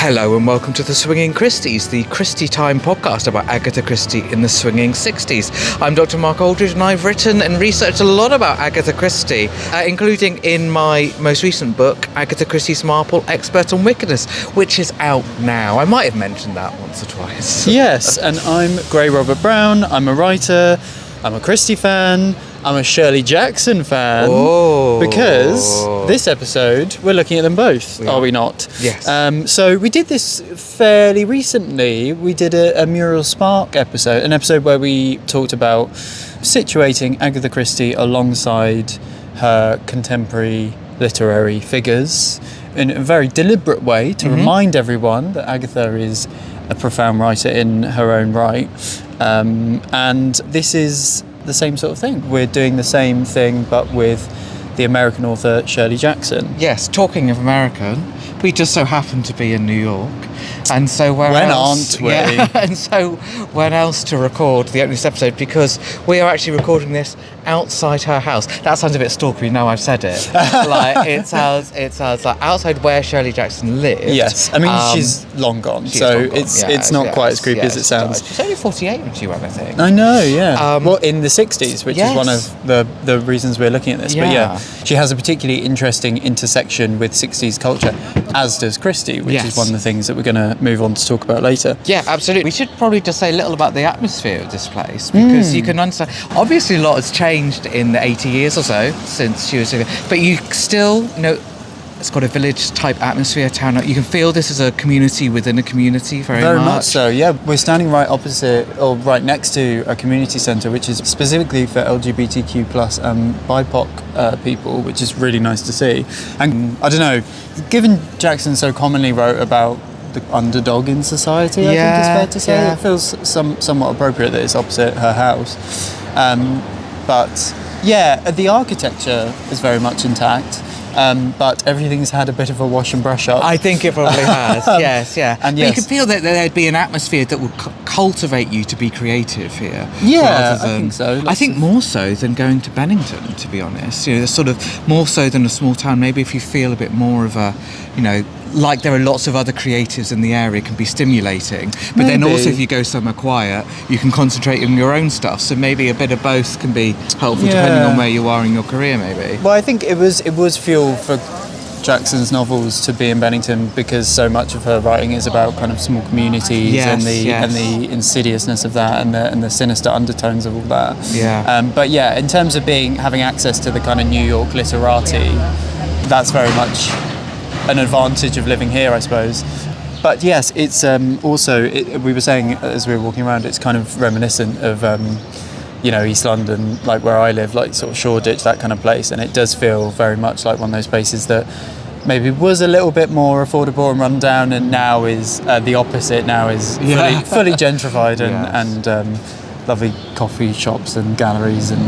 Hello and welcome to the Swinging Christies, the Christie Time podcast about Agatha Christie in the swinging 60s. I'm Dr. Mark Aldridge and I've written and researched a lot about Agatha Christie, including in my most recent book, Agatha Christie's Marple, Expert on Wickedness, which is out now. I might have mentioned that once or twice. Yes, and I'm Gray Robert Brown. I'm a writer, I'm a Christie fan, I'm a Shirley Jackson fan. Oh. Because this episode, we're looking at them both, are we not? Yes. So we did this fairly recently. We did a Muriel Spark episode, an episode where we talked about situating Agatha Christie alongside her contemporary literary figures in a very deliberate way to remind everyone that Agatha is a profound writer in her own right. And this is the same sort of thing. We're doing the same thing, but with the American author Shirley Jackson. Yes, talking of American, we just so happen to be in New York. And so when aren't we? Yeah, and so when else to record the opening episode, because we are actually recording this outside her house. That sounds a bit stalkery, now I've said it. Like it sounds like outside where Shirley Jackson lived. Yes, I mean she's long gone, it's not quite as creepy as it sounds. She's only 48 when she went, I think. I know, yeah. Well, in the 60s, which is one of the reasons we're looking at this. Yeah. But yeah, she has a particularly interesting intersection with 60s culture, as does Christie, which is one of the things that we're going to move on to talk about later. Yeah, absolutely. We should probably just say a little about the atmosphere of this place, because you can understand, obviously a lot has changed in the 80 years or so since she was here, but you still, it's got a village type atmosphere, town. You can feel this as a community within a community very much so. Yeah, we're standing right opposite or right next to a community centre which is specifically for LGBTQ plus and BIPOC people, which is really nice to see. And I don't know, given Jackson so commonly wrote about the underdog in society, I think it's fair to say, it feels somewhat appropriate that it's opposite her house. But yeah, the architecture is very much intact. But everything's had a bit of a wash and brush up. I think it probably has, yes. And but you can feel that there'd be an atmosphere that would cultivate you to be creative here. Yeah, I think so. I think more so than going to Bennington, to be honest. Sort of more so than a small town. Maybe if you feel a bit more of a, like there are lots of other creatives in the area, can be stimulating. But then also if you go somewhere quiet, you can concentrate on your own stuff. So maybe a bit of both can be helpful depending on where you are in your career, maybe. Well, I think it was fuel for Jackson's novels to be in Bennington, because so much of her writing is about kind of small communities and the insidiousness of that and the sinister undertones of all that. Yeah. But yeah, in terms of having access to the kind of New York literati, that's very much an advantage of living here, I suppose. But yes, it's also, we were saying as we were walking around, it's kind of reminiscent of East London, like where I live, like sort of Shoreditch, that kind of place, and it does feel very much like one of those places that maybe was a little bit more affordable and run down, and now is the opposite. Now is fully gentrified and lovely coffee shops and galleries and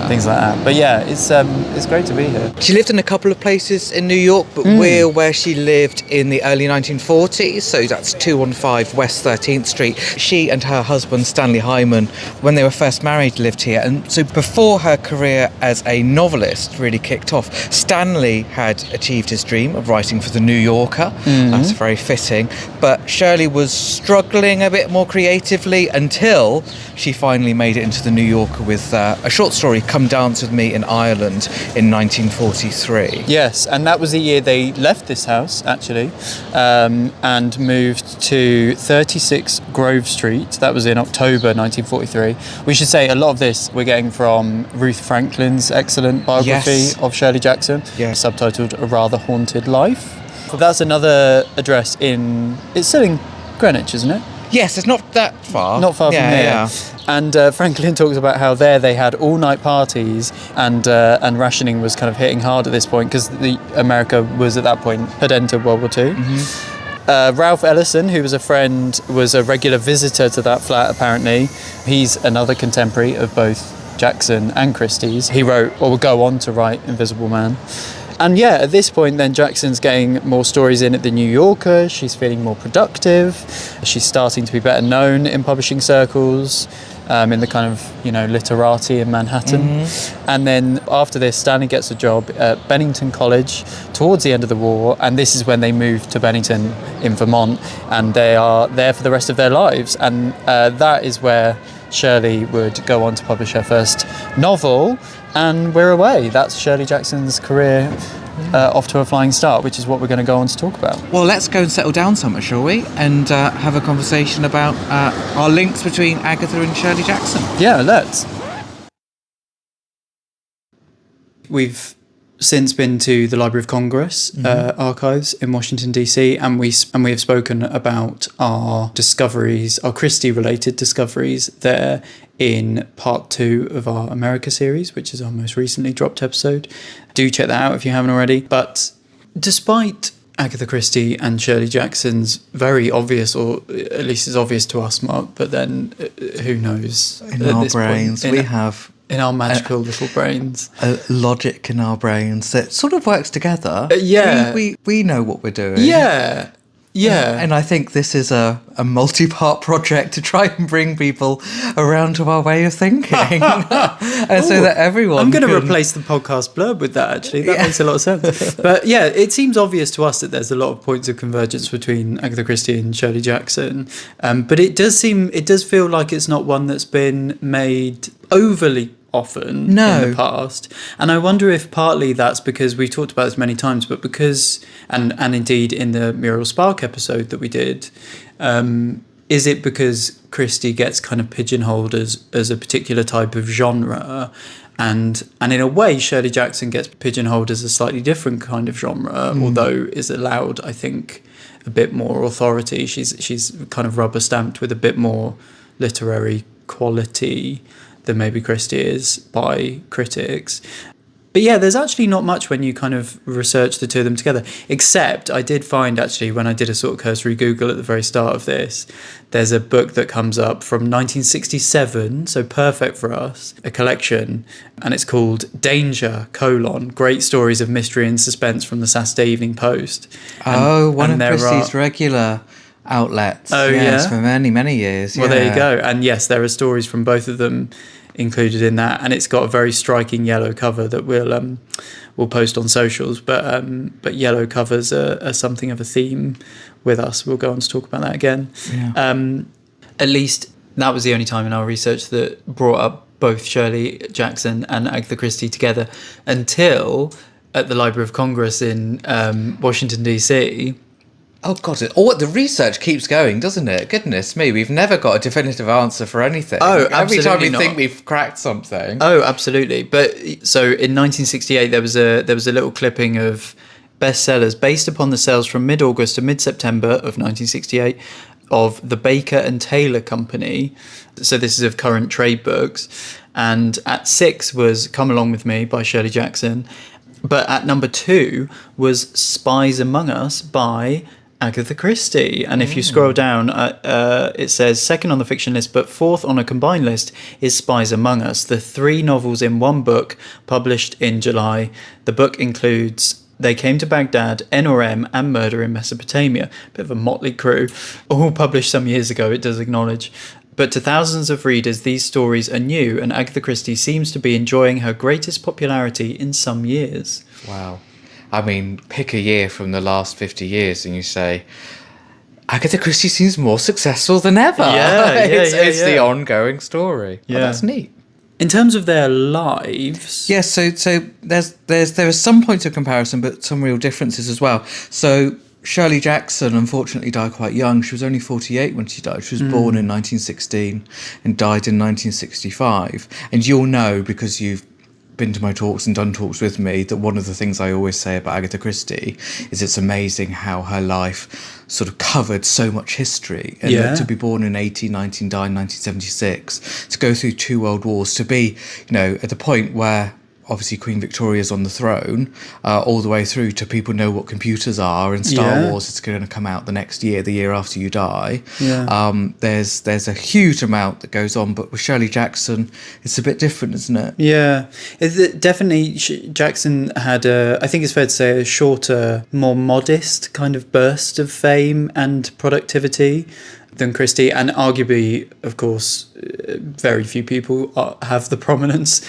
things like that. But yeah, it's great to be here. She lived in a couple of places in New York, but we're where she lived in the early 1940s, so that's 215 West 13th Street. She and her husband, Stanley Hyman, when they were first married, lived here. And so before her career as a novelist really kicked off, Stanley had achieved his dream of writing for The New Yorker. That's very fitting. But Shirley was struggling a bit more creatively until she finally made it into The New Yorker with a short story, Come Dance With Me in Ireland, in 1943. Yes, and that was the year they left this house, actually, and moved to 36 Grove Street. That was in October 1943. We should say a lot of this we're getting from Ruth Franklin's excellent biography of Shirley Jackson, subtitled A Rather Haunted Life. That's another address it's still in Greenwich, isn't it? Yes, it's not that far. Not far from here. Yeah. And Franklin talks about how there they had all-night parties and rationing was kind of hitting hard at this point because America was at that point had entered World War II. Ralph Ellison, who was a friend, was a regular visitor to that flat apparently. He's another contemporary of both Jackson and Christie's. He wrote, or would go on to write, Invisible Man. And yeah, at this point then Jackson's getting more stories in at the New Yorker, she's feeling more productive, she's starting to be better known in publishing circles. in the kind of, literati in Manhattan. And then after this, Stanley gets a job at Bennington College towards the end of the war, and this is when they move to Bennington in Vermont, and they are there for the rest of their lives. And that is where Shirley would go on to publish her first novel, and we're away. That's Shirley Jackson's career off to a flying start, which is what we're going to go on to talk about. Well, let's go and settle down somewhat, shall we? And have a conversation about our links between Agatha and Shirley Jackson. Yeah, let's. We've since been to the Library of Congress archives in Washington, D.C., and we have spoken about our discoveries, our Christie-related discoveries there in part 2 of our America series, which is our most recently dropped episode. Do check that out if you haven't already. But despite Agatha Christie and Shirley Jackson's very obvious, or at least it's obvious to us, Mark, but then who knows? In our brains, we have... In our magical little brains. A logic in our brains that sort of works together. Yeah. We know what we're doing. Yeah. Yeah. And I think this is a multi-part project to try and bring people around to our way of thinking. And so that everyone I'm going to replace the podcast blurb with that, actually. That makes a lot of sense. But yeah, it seems obvious to us that there's a lot of points of convergence between Agatha Christie and Shirley Jackson. But it does feel like it's not one that's been made overly often in the past, and I wonder if partly that's because we've talked about this many times, but because and indeed in the Muriel Spark episode that we did, is it because Christie gets kind of pigeonholed as a particular type of genre, and in a way Shirley Jackson gets pigeonholed as a slightly different kind of genre, although is allowed, I think, a bit more authority. She's kind of rubber stamped with a bit more literary quality than maybe Christie is by critics. But yeah, there's actually not much when you kind of research the two of them together, except I did find, actually, when I did a sort of cursory Google at the very start of this, there's a book that comes up from 1967, so perfect for us, a collection, and it's called Danger, Great Stories of Mystery and Suspense from the Saturday Evening Post. One of Christie's regular outlets. Oh, yes, yeah? for many, many years. Well, there you go. And yes, there are stories from both of them included in that, and it's got a very striking yellow cover that we'll post on socials. But yellow covers are something of a theme with us. We'll go on to talk about that again. Yeah. At least that was the only time in our research that brought up both Shirley Jackson and Agatha Christie together, until at the Library of Congress in Washington, D.C. Oh, God, the research keeps going, doesn't it? Goodness me, we've never got a definitive answer for anything. Oh, absolutely. Every time we think we've cracked something. Oh, absolutely. But so in 1968, there was a little clipping of bestsellers based upon the sales from mid-August to mid-September of 1968 of the Baker and Taylor Company. So this is of current trade books. And at 6 was Come Along With Me by Shirley Jackson. But at number 2 was Spies Among Us by Agatha Christie. And if you scroll down, it says second on the fiction list, but fourth on a combined list is Spies Among Us, the 3 novels in one book published in July. The book includes They Came to Baghdad, N.R.M. and Murder in Mesopotamia. Bit of a motley crew, all published some years ago, it does acknowledge. But to thousands of readers, these stories are new, and Agatha Christie seems to be enjoying her greatest popularity in some years. Wow. I mean, pick a year from the last 50 years and you say, Agatha Christie seems more successful than ever. It's the ongoing story. Yeah. Oh, that's neat. In terms of their lives... Yes, so there are some points of comparison, but some real differences as well. So Shirley Jackson unfortunately died quite young. She was only 48 when she died. She was born in 1916 and died in 1965. And you'll know, because you've been to my talks and done talks with me, that one of the things I always say about Agatha Christie is it's amazing how her life sort of covered so much history. And to be born in 1819, die in 1976, to go through 2 world wars, to be, at the point where obviously Queen Victoria's on the throne, all the way through to people know what computers are, and Star Wars is going to come out the next year, the year after you die. There's a huge amount that goes on, but with Shirley Jackson, it's a bit different, isn't it? Yeah, definitely. Jackson had I think it's fair to say, a shorter, more modest kind of burst of fame and productivity. than Christie, and arguably, of course, very few people have the prominence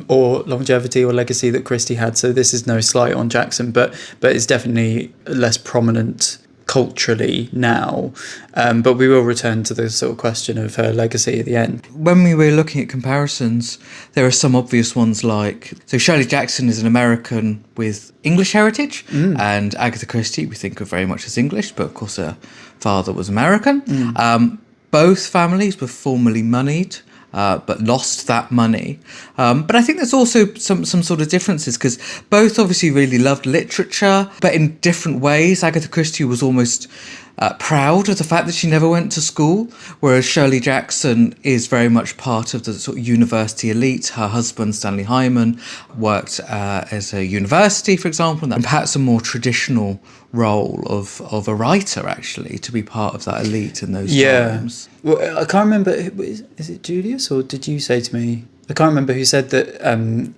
or longevity or legacy that Christie had. So this is no slight on Jackson, but it's definitely less prominent culturally now. But we will return to the sort of question of her legacy at the end. When we were looking at comparisons, there are some obvious ones like, so Shirley Jackson is an American with English heritage, and Agatha Christie we think of very much as English, but of course her father was American. Both families were formerly moneyed, but lost that money. But I think there's also some sort of differences, because both obviously really loved literature, but in different ways. Agatha Christie was almost proud of the fact that she never went to school, whereas Shirley Jackson is very much part of the sort of university elite. Her husband, Stanley Hyman, worked as a university, for example, and perhaps a more traditional role of a writer, actually, to be part of that elite in those times. Well, I can't remember, is it Julius, or did you say to me? I can't remember who said that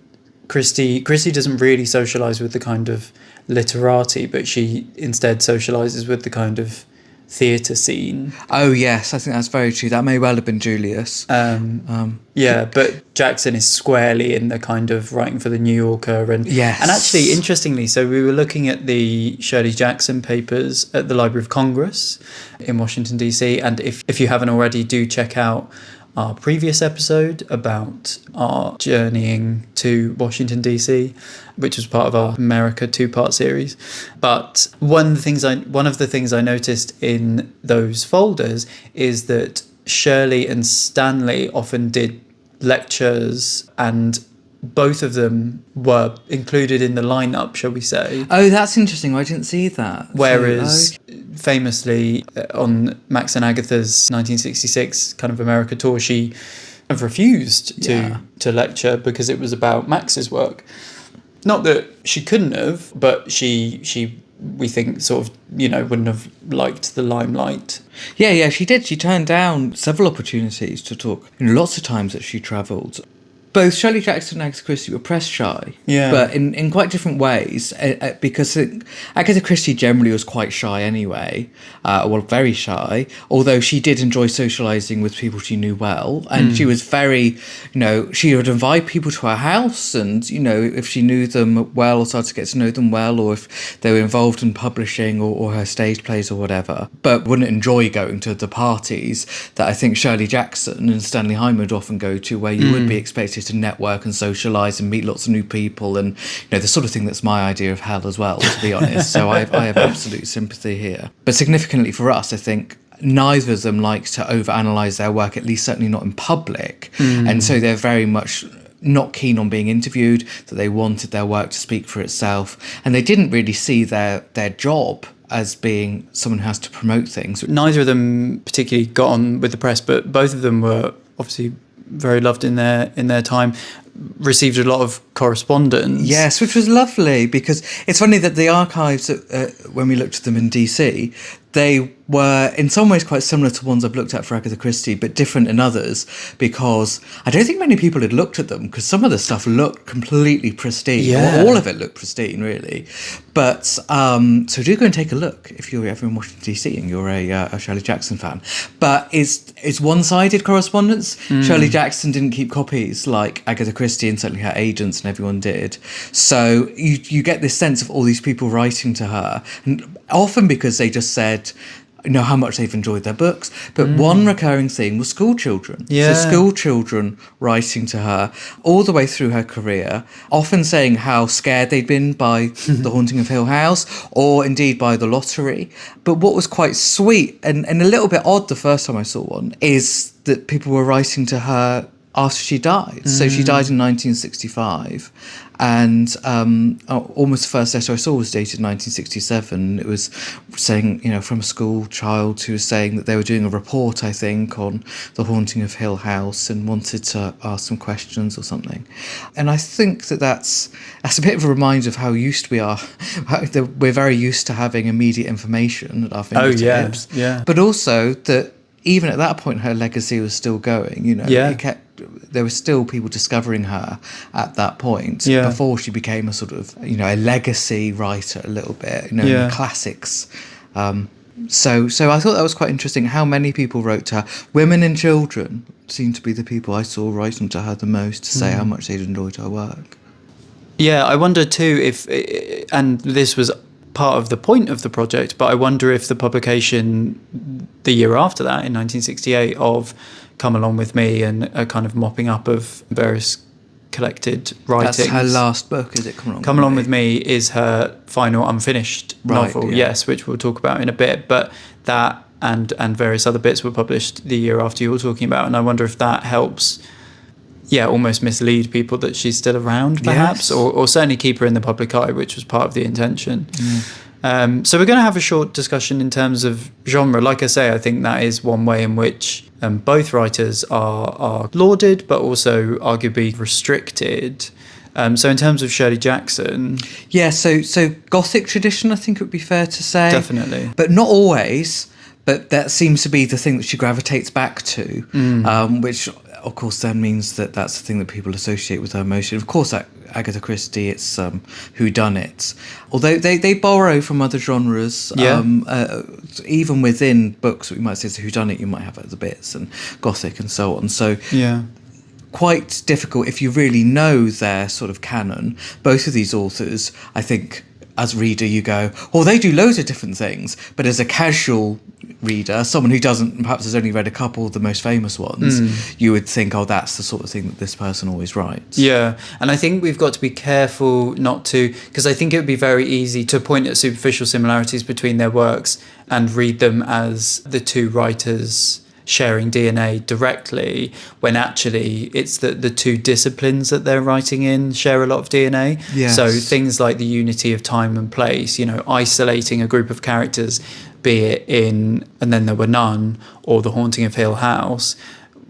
Christie doesn't really socialise with the kind of literati, but she instead socialises with the kind of theatre scene. Oh yes, I think that's very true. That may well have been Julius. But Jackson is squarely in the kind of writing for the New Yorker, and actually, interestingly, so we were looking at the Shirley Jackson papers at the Library of Congress in Washington DC, and if you haven't already, do check out our previous episode about our journeying to Washington DC, which was part of our America 2-part series. But one of the things I noticed in those folders is that Shirley and Stanley often did lectures, and both of them were included in the lineup, shall we say. Oh, that's interesting. I didn't see that. Whereas famously on Max and Agatha's 1966 kind of America tour, she kind of refused to lecture because it was about Max's work. Not that she couldn't have, but she we think sort of, wouldn't have liked the limelight. Yeah, she did. She turned down several opportunities to talk. Lots of times that she travelled. Both Shirley Jackson and Agatha Christie were press shy, but in quite different ways, because Agatha Christie generally was quite shy anyway, very shy, although she did enjoy socialising with people she knew well, and she was very, she would invite people to her house, and, if she knew them well or started to get to know them well, or if they were involved in publishing or her stage plays or whatever, but wouldn't enjoy going to the parties that I think Shirley Jackson and Stanley Hyman would often go to, where you would be expected to network and socialise and meet lots of new people, and the sort of thing that's my idea of hell as well, to be honest. So I have absolute sympathy here. But significantly for us, I think neither of them like to overanalyse their work, at least certainly not in public, and so they're very much not keen on being interviewed, that they wanted their work to speak for itself, and they didn't really see their job as being someone who has to promote things. Neither of them particularly got on with the press, but both of them were obviously very loved in their time, received a lot of correspondence. Yes, which was lovely, because it's funny that the archives, when we looked at them in DC, they were in some ways quite similar to ones I've looked at for Agatha Christie, but different in others, because I don't think many people had looked at them, because some of the stuff looked completely pristine. Yeah. All of it looked pristine, really. But so do go and take a look if you're ever in Washington DC and you're a Shirley Jackson fan. But it's one-sided correspondence. Shirley Jackson didn't keep copies like Agatha Christie, and certainly her agents and everyone did. So you get this sense of all these people writing to her, and often because they just said how much they've enjoyed their books. But one recurring theme was school children. Yeah. So school children writing to her all the way through her career, often saying how scared they'd been by The Haunting of Hill House, or indeed by The Lottery. But what was quite sweet and a little bit odd the first time I saw one is that people were writing to her after she died. So she died in 1965, and almost the first letter I saw was dated 1967. It was saying, from a school child who was saying that they were doing a report, I think, on The Haunting of Hill House and wanted to ask some questions or something. And I think that's a bit of a reminder of how used we are. We're very used to having immediate information at our fingertips. Oh, yeah. But also that even at that point, her legacy was still going. There were still people discovering her at that point, before she became a sort of, a legacy writer a little bit, in the classics. So I thought that was quite interesting how many people wrote to her. Women and children seemed to be the people I saw writing to her the most to say how much they'd enjoyed her work. Yeah, I wonder too if, and this was part of the point of the project, but I wonder if the publication the year after that, in 1968, of Come Along With Me and a kind of mopping up of various collected writings. That's her last book, is it? Come Along With Me is her final unfinished novel, yes, which we'll talk about in a bit. But that and various other bits were published the year after you were talking about, and I wonder if that helps, almost mislead people that she's still around, perhaps, or certainly keep her in the public eye, which was part of the intention. So we're going to have a short discussion in terms of genre. Like I say, I think that is one way in which both writers are lauded, but also arguably restricted. So in terms of Shirley Jackson... Yeah, so Gothic tradition, I think it would be fair to say. Definitely. But not always, but that seems to be the thing that she gravitates back to, which, of course, then means that that's the thing that people associate with her most. Of course, Agatha Christie, it's whodunits. Although they borrow from other genres, even within books, we might say it's a whodunit, you might have other bits and Gothic and so on. So quite difficult if you really know their sort of canon. Both of these authors, I think, as a reader, you go, they do loads of different things. But as a casual reader, someone who perhaps has only read a couple of the most famous ones, you would think, that's the sort of thing that this person always writes. Yeah, and I think we've got to be careful not to, because I think it would be very easy to point at superficial similarities between their works and read them as the two writers sharing DNA directly, when actually it's the two disciplines that they're writing in share a lot of DNA. Yes. So things like the unity of time and place, isolating a group of characters, be it in And Then There Were None or The Haunting of Hill House.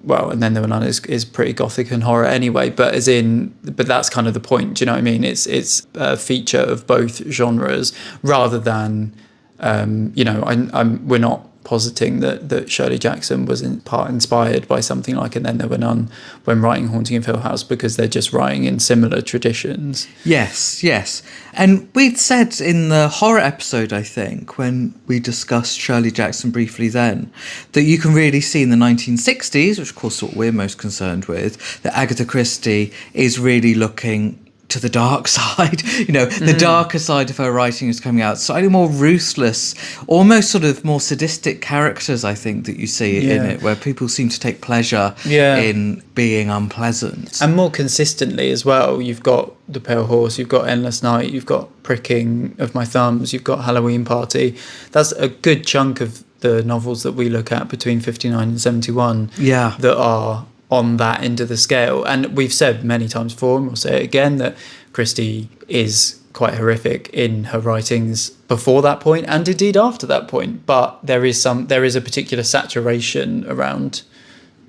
Well, And Then There Were None is pretty gothic and horror anyway, but that's kind of the point, do you know what I mean? It's a feature of both genres rather than, we're not positing that Shirley Jackson was in part inspired by something like And Then There Were None when writing Haunting of Hill House, because they're just writing in similar traditions. Yes. And we'd said in the horror episode, I think, when we discussed Shirley Jackson briefly then, that you can really see in the 1960s, which of course is what we're most concerned with, that Agatha Christie is really looking to the dark side, the darker side of her writing is coming out, slightly more ruthless, almost sort of more sadistic characters, I think, that you see in it, where people seem to take pleasure in being unpleasant. And more consistently as well. You've got The Pale Horse, you've got Endless Night, you've got Pricking of My Thumbs, you've got Halloween Party. That's a good chunk of the novels that we look at between 59 and 71 that are on that end of the scale. And we've said many times before, and we'll say it again, that Christie is quite horrific in her writings before that point and indeed after that point. But there is a particular saturation around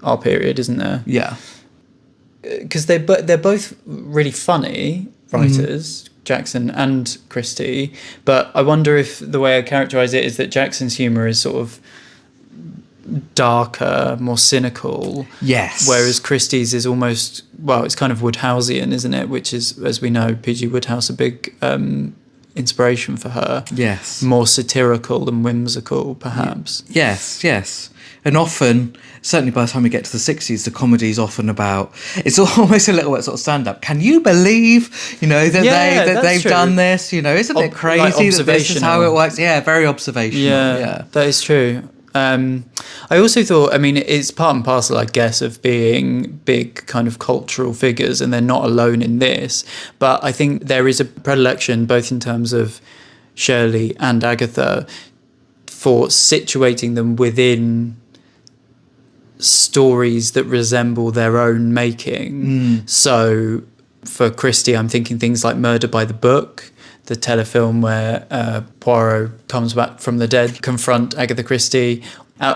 our period, isn't there? Yeah. Because they're both really funny writers, Jackson and Christie. But I wonder if the way I characterise it is that Jackson's humour is sort of darker, more cynical. Yes. Whereas Christie's is almost, it's kind of Woodhouseian, isn't it? Which is, as we know, P.G. Wodehouse, a big inspiration for her. Yes. More satirical and whimsical, perhaps. Yes. And often, certainly by the time we get to the 60s, the comedy's often about, it's almost a little bit sort of stand-up. Can you believe, that they've done this? Isn't it crazy that this is how it works? Yeah, very observational. Yeah, that is true. I also thought, it's part and parcel, I guess, of being big kind of cultural figures, and they're not alone in this. But I think there is a predilection, both in terms of Shirley and Agatha, for situating them within stories that resemble their own making. So for Christie, I'm thinking things like Murder by the Book, the telefilm where Poirot comes back from the dead, confront Agatha Christie,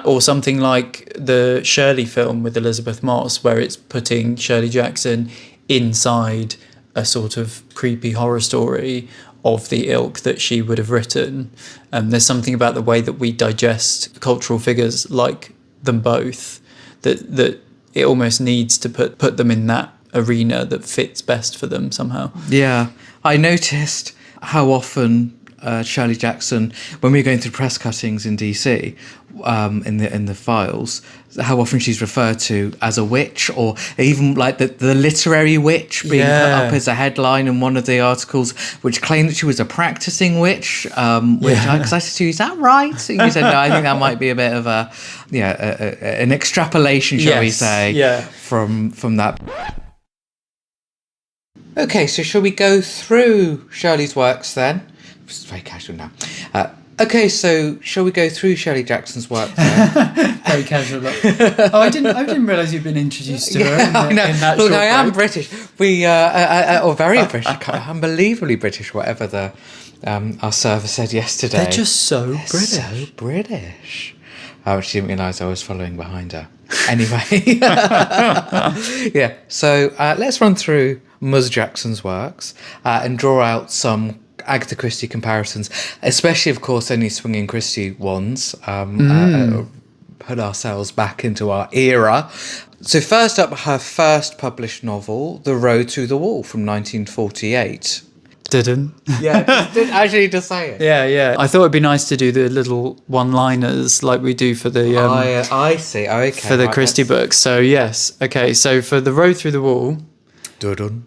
or something like the Shirley film with Elizabeth Moss, where it's putting Shirley Jackson inside a sort of creepy horror story of the ilk that she would have written. There's something about the way that we digest cultural figures like them both that it almost needs to put them in that arena that fits best for them somehow. Yeah, I noticed how often Shirley Jackson, when we were going through press cuttings in DC, in the files, how often she's referred to as a witch, or even like the literary witch being put up as a headline in one of the articles, which claimed that she was a practicing witch. Because I said to you, is that right? And you said, no, I think that might be a bit of an extrapolation, shall we say, from that. Okay, so shall we go through Shirley's works then? This is very casual now. Okay, so shall we go through Shirley Jackson's work then? Very casual. I didn't realise you'd been introduced to her in that Look, short I am break. British. We or very British, unbelievably British, whatever our server said yesterday. They're just so British. So British. She didn't realise I was following behind her. Anyway, so let's run through Ms. Jackson's works and draw out some Agatha Christie comparisons, especially, of course, any Swinging Christie ones. Put ourselves back into our era. So first up, her first published novel, The Road Through the Wall from 1948. Didn't Actually just say it. Yeah. I thought it'd be nice to do the little one-liners like we do for the I see. Okay. For the Christie books. So yes. Okay. So for The Road Through the Wall. Dun-dun.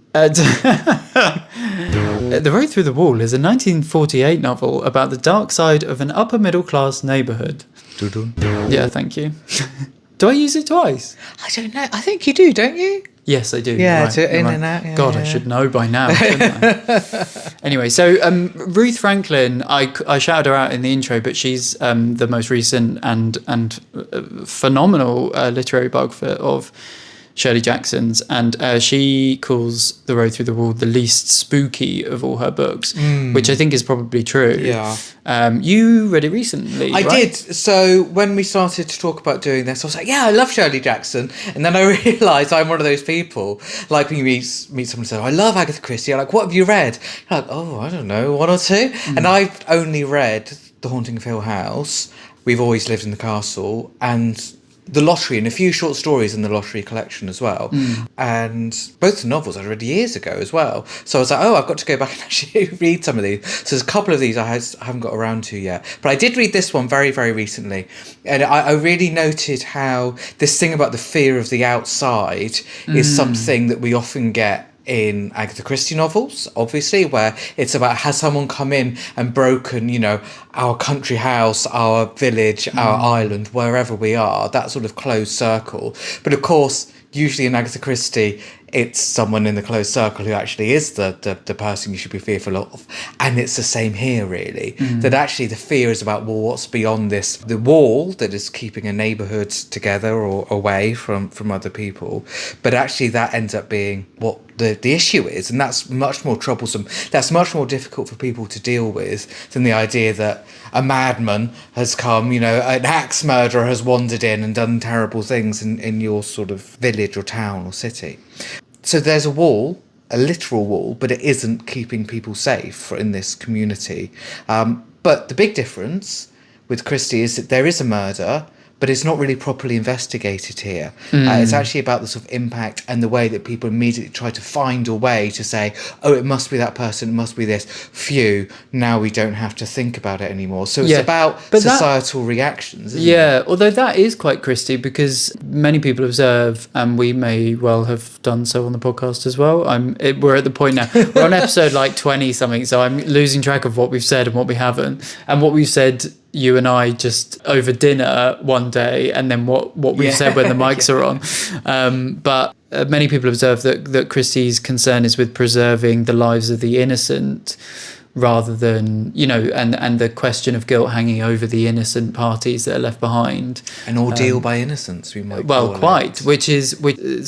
The Road Through the Wall is a 1948 novel about the dark side of an upper middle class neighbourhood. Dun-dun. Yeah, thank you. Do I use it twice? I don't know. I think you do, don't you? Yes, I do. Yeah, right, to in and out. Yeah, God, I should know by now, shouldn't I? Anyway, so Ruth Franklin, I shouted her out in the intro, but she's the most recent and phenomenal literary biographer of Shirley Jackson's, and she calls The Road Through the Wall the least spooky of all her books, which I think is probably true. Yeah. You read it recently, I right? did. So when we started to talk about doing this, I was like, yeah, I love Shirley Jackson. And then I realised I'm one of those people, like when you meet someone and say, I love Agatha Christie. I'm like, what have you read? You're like, oh, I don't know, one or two. And I've only read The Haunting of Hill House, We've Always Lived in the Castle, and The Lottery, and a few short stories in the Lottery collection as well. And both the novels I read years ago as well. So I was like, oh, I've got to go back and actually read some of these. So there's a couple of these I haven't got around to yet. But I did read this one very, very recently. And I really noted how this thing about the fear of the outside is something that we often get in Agatha Christie novels, obviously, where it's about, has someone come in and broken, our country house, our village, our island, wherever we are, that sort of closed circle. But of course, usually in Agatha Christie, it's someone in the closed circle who actually is the person you should be fearful of. And it's the same here, really. That actually the fear is about, well, what's beyond this? The wall that is keeping a neighbourhood together or away from other people. But actually that ends up being what the issue is. And that's much more troublesome. That's much more difficult for people to deal with than the idea that a madman has come, an axe murderer has wandered in and done terrible things in your sort of village or town or city. So there's a wall, a literal wall, but it isn't keeping people safe in this community. But the big difference with Christie is that there is a murder, but it's not really properly investigated here. It's actually about the sort of impact and the way that people immediately try to find a way to say, oh, it must be that person, it must be this. Phew, now we don't have to think about it anymore. So it's about societal reactions, isn't it? Although that is quite Christie, because many people observe, and we may well have done so on the podcast as well. We're at the point now, we're on episode like 20 something, so I'm losing track of what we've said and what we haven't. And what we've said, you and I, just over dinner one day, and then what we've said when the mics are on. But many people observe that Christie's concern is with preserving the lives of the innocent, rather than, and the question of guilt hanging over the innocent parties that are left behind. An ordeal by innocence, we might call it. Quite, which is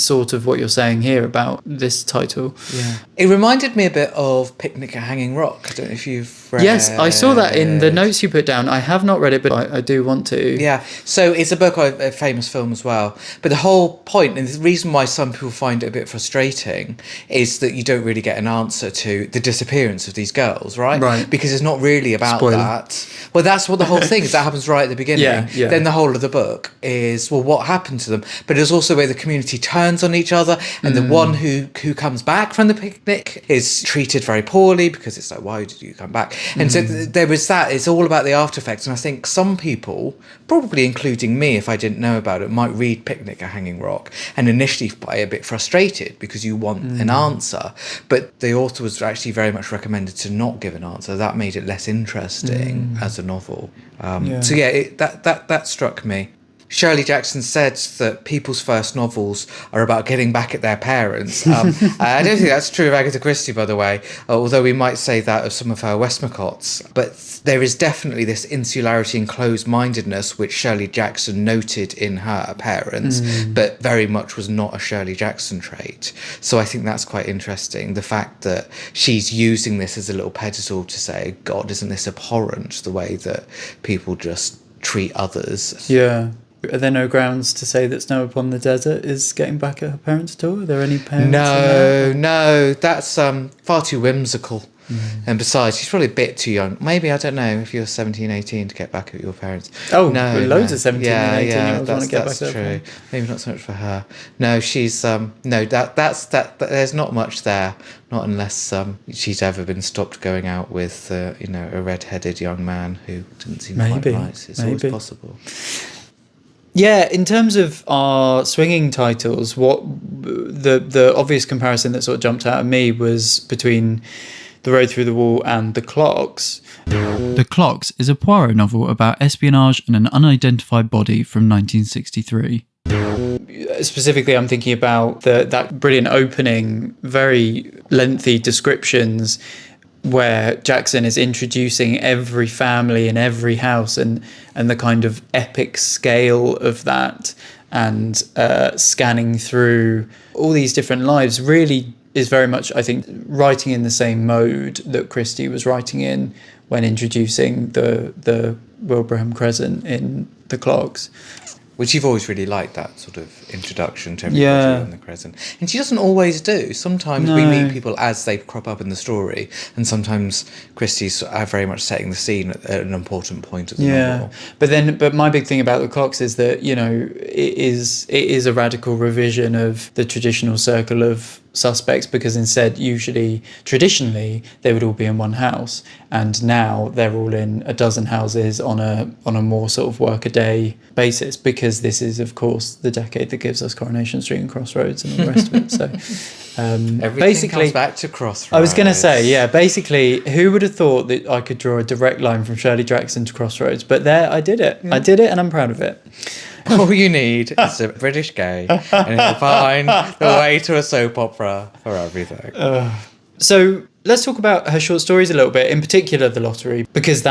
sort of what you're saying here about this title. Yeah. It reminded me a bit of Picnic at Hanging Rock. I don't know if you've read. Yes, I saw that in the notes you put down. I have not read it, but I do want to. Yeah, so it's a book, a famous film as well. But the whole point, and the reason why some people find it a bit frustrating, is that you don't really get an answer to the disappearance of these girls, right? Right. Because it's not really about Spoiler. that. Well, that's what the whole thing is. That happens right at the beginning. Yeah. Then the whole of the book is, well, what happened to them? But it's also where the community turns on each other, and the one who comes back from the picnic is treated very poorly because it's like, why did you come back? And so there was that. It's all about the after effects. And I think some people, probably including me if I didn't know about it, might read Picnic at Hanging Rock and initially be a bit frustrated because you want an answer. But the author was actually very much recommended to not give an answer. That made it less interesting as a novel. So that struck me. Shirley Jackson said that people's first novels are about getting back at their parents. I don't think that's true of Agatha Christie, by the way, although we might say that of some of her Westmacots. But there is definitely this insularity and closed-mindedness which Shirley Jackson noted in her parents, but very much was not a Shirley Jackson trait. So I think that's quite interesting, the fact that she's using this as a little pedestal to say, God, isn't this abhorrent, the way that people just treat others? Yeah. Are there no grounds to say that Snow Upon the Desert is getting back at her parents at all? Are there any parents? No, that's far too whimsical. And besides, she's probably a bit too young. Maybe, I don't know, if you're 17, 18 to get back at your parents. Oh, no, loads of 17 and 18 year olds want to get back at their their true. Maybe not so much for her. No, she's there's not much there. Not unless she's ever been stopped going out with a red-headed young man who didn't seem quite right. It's always possible. Yeah, in terms of our swinging titles, what the obvious comparison that sort of jumped out at me was between The Road Through the Wall and The Clocks. The Clocks is a Poirot novel about espionage and an unidentified body from 1963. Specifically, I'm thinking about that brilliant opening, very lengthy descriptions where Jackson is introducing every family in every house and the kind of epic scale of that, and scanning through all these different lives really is very much, I think, writing in the same mode that Christie was writing in when introducing the Wilbraham Crescent in The Clocks. Which you've always really liked, that sort of introduction to everybody on the Crescent. And she doesn't always do. Sometimes we meet people as they crop up in the story, and sometimes Christie's very much setting the scene at an important point of the novel. But my big thing about The Clocks is that, it is a radical revision of the traditional circle of suspects, because instead traditionally they would all be in one house, and now they're all in a dozen houses on a more sort of work-a-day basis, because this is of course the decade that gives us Coronation Street and Crossroads and all the rest of it. So everything basically comes back to Crossroads. I was going to say, basically, who would have thought that I could draw a direct line from Shirley Jackson to Crossroads? But there, I did it. I did it, and I'm proud of it. All you need is a British gay, and he'll find the way to a soap opera for everything. So let's talk about her short stories a little bit, in particular The Lottery, because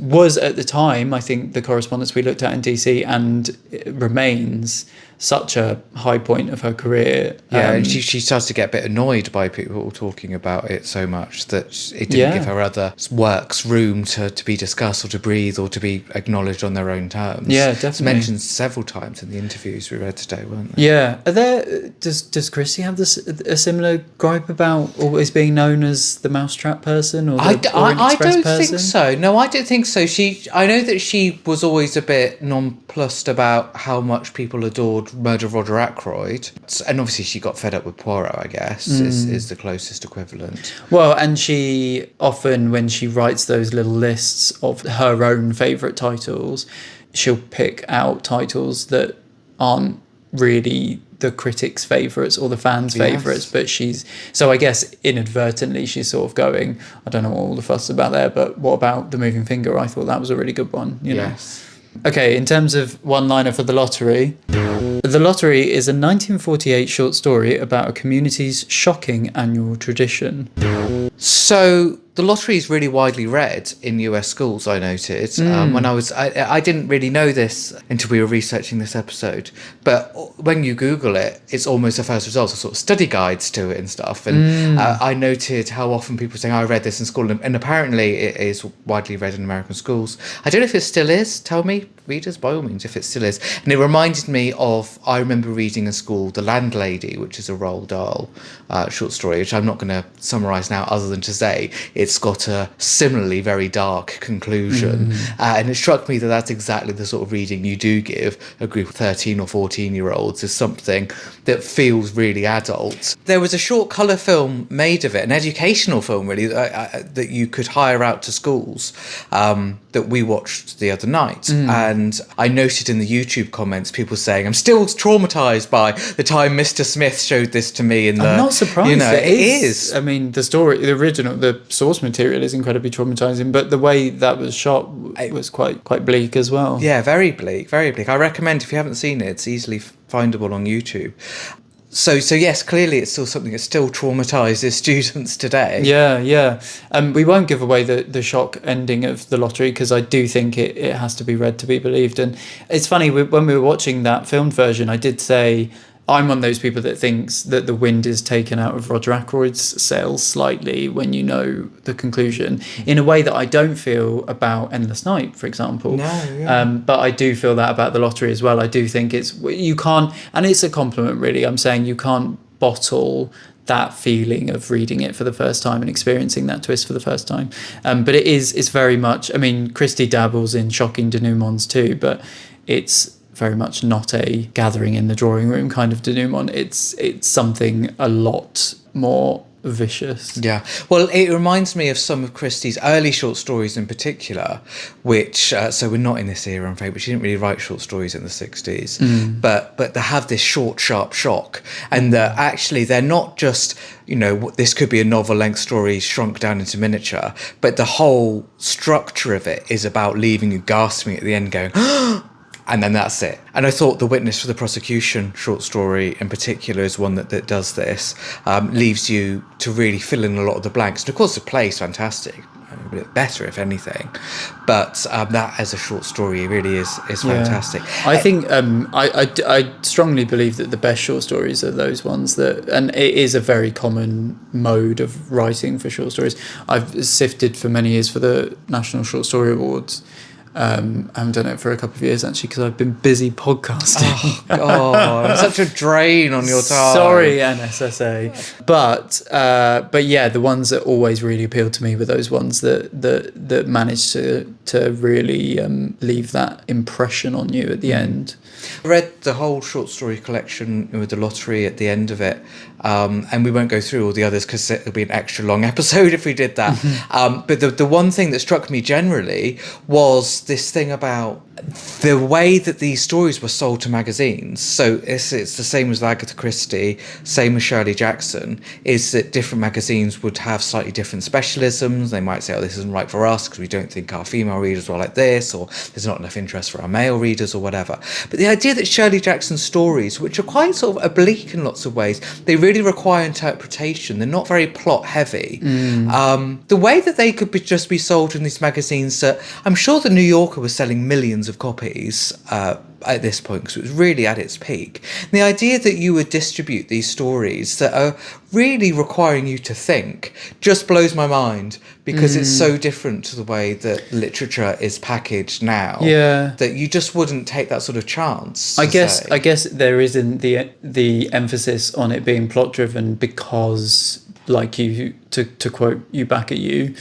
was at the time, I think, the correspondence we looked at in DC, and it remains such a high point of her career. And she starts to get a bit annoyed by people talking about it so much that it didn't give her other works room to be discussed or to breathe or to be acknowledged on their own terms. Yeah, definitely. It's mentioned several times in the interviews we read today, weren't they? Yeah. Does Christie have a similar gripe about always being known as the mousetrap person or the I don't person? think so. No, I don't think so. I know that she was always a bit nonplussed about how much people adored Murder of Roger Ackroyd, and obviously she got fed up with Poirot, I guess, is the closest equivalent. Well, and she often, when she writes those little lists of her own favourite titles, she'll pick out titles that aren't really the critics' favourites or the fans' favourites, but so I guess inadvertently she's sort of going, I don't know what all the fuss is about there, but what about The Moving Finger? I thought that was a really good one, you know. Okay, in terms of one-liner for The Lottery, The Lottery is a 1948 short story about a community's shocking annual tradition. So The lottery is really widely read in US schools, I noted. I didn't really know this until we were researching this episode, but when you Google it, it's almost the first result of sort of study guides to it and stuff. And I noted how often people saying, I read this in school, and apparently it is widely read in American schools. I don't know if it still is. Tell me, readers, by all means, if it still is. And it reminded me of, I remember reading in school The Landlady, which is a Roald Dahl short story, which I'm not going to summarise now other than to say it's got a similarly very dark conclusion. And it struck me that that's exactly the sort of reading you do give a group of 13 or 14-year-olds, is something that feels really adult. There was a short colour film made of it, an educational film really, that you could hire out to schools that we watched the other night. And I noted in the YouTube comments people saying, I'm still traumatised by the time Mr. Smith showed this to me in the... I'm not surprised. You know, it is. I mean, the story, the original, the source material is incredibly traumatising, but the way that was shot was quite bleak as well. Yeah, very bleak, very bleak. I recommend, if you haven't seen it, it's easily findable on YouTube. So yes, clearly it's still something that still traumatises students today. Yeah. We won't give away the shock ending of The Lottery, because I do think it has to be read to be believed. And it's funny, when we were watching that filmed version, I did say, I'm one of those people that thinks that the wind is taken out of Roger Ackroyd's sails slightly when you know the conclusion, in a way that I don't feel about Endless Night, for example. But I do feel that about The Lottery as well. I do think you can't, and it's a compliment really, I'm saying you can't bottle that feeling of reading it for the first time and experiencing that twist for the first time. But it's very much, I mean, Christie dabbles in shocking denouements too, but it's very much not a gathering in the drawing room kind of denouement. It's something a lot more vicious. Yeah. Well, it reminds me of some of Christie's early short stories in particular, which, so we're not in this era, I'm afraid, but she didn't really write short stories in the 60s, but they have this short, sharp shock, and actually they're not just, you know, this could be a novel-length story shrunk down into miniature, but the whole structure of it is about leaving you gasping at the end going, and then that's it. And I thought The Witness for the Prosecution short story in particular is one that does this, leaves you to really fill in a lot of the blanks. And of course the play is fantastic, a bit better if anything, but that as a short story really is fantastic. I think I strongly believe that the best short stories are those ones that, and it is a very common mode of writing for short stories. I've sifted for many years for the National Short Story Awards. I haven't done it for a couple of years actually, because I've been busy podcasting. Oh God, such a drain on your time. Sorry, NSSA. But yeah, the ones that always really appealed to me were those ones that managed to really leave that impression on you at the end. I read the whole short story collection with The Lottery at the end of it, and we won't go through all the others because it'll be an extra long episode if we did that. But the one thing that struck me generally was this thing about the way that these stories were sold to magazines. So it's the same as Agatha Christie, same as Shirley Jackson, is that different magazines would have slightly different specialisms. They might say, oh, this isn't right for us because we don't think our female readers are like this, or there's not enough interest for our male readers or whatever. But the idea that Shirley Jackson's stories, which are quite sort of oblique in lots of ways, they really require interpretation. They're not very plot heavy. The way that they could just be sold in these magazines, I'm sure the New Yorker was selling millions of copies at this point because it was really at its peak. And the idea that you would distribute these stories that are really requiring you to think just blows my mind, because it's so different to the way that literature is packaged now. Yeah, that you just wouldn't take that sort of chance. I guess there isn't the emphasis on it being plot driven because, like you, to quote You Back at You,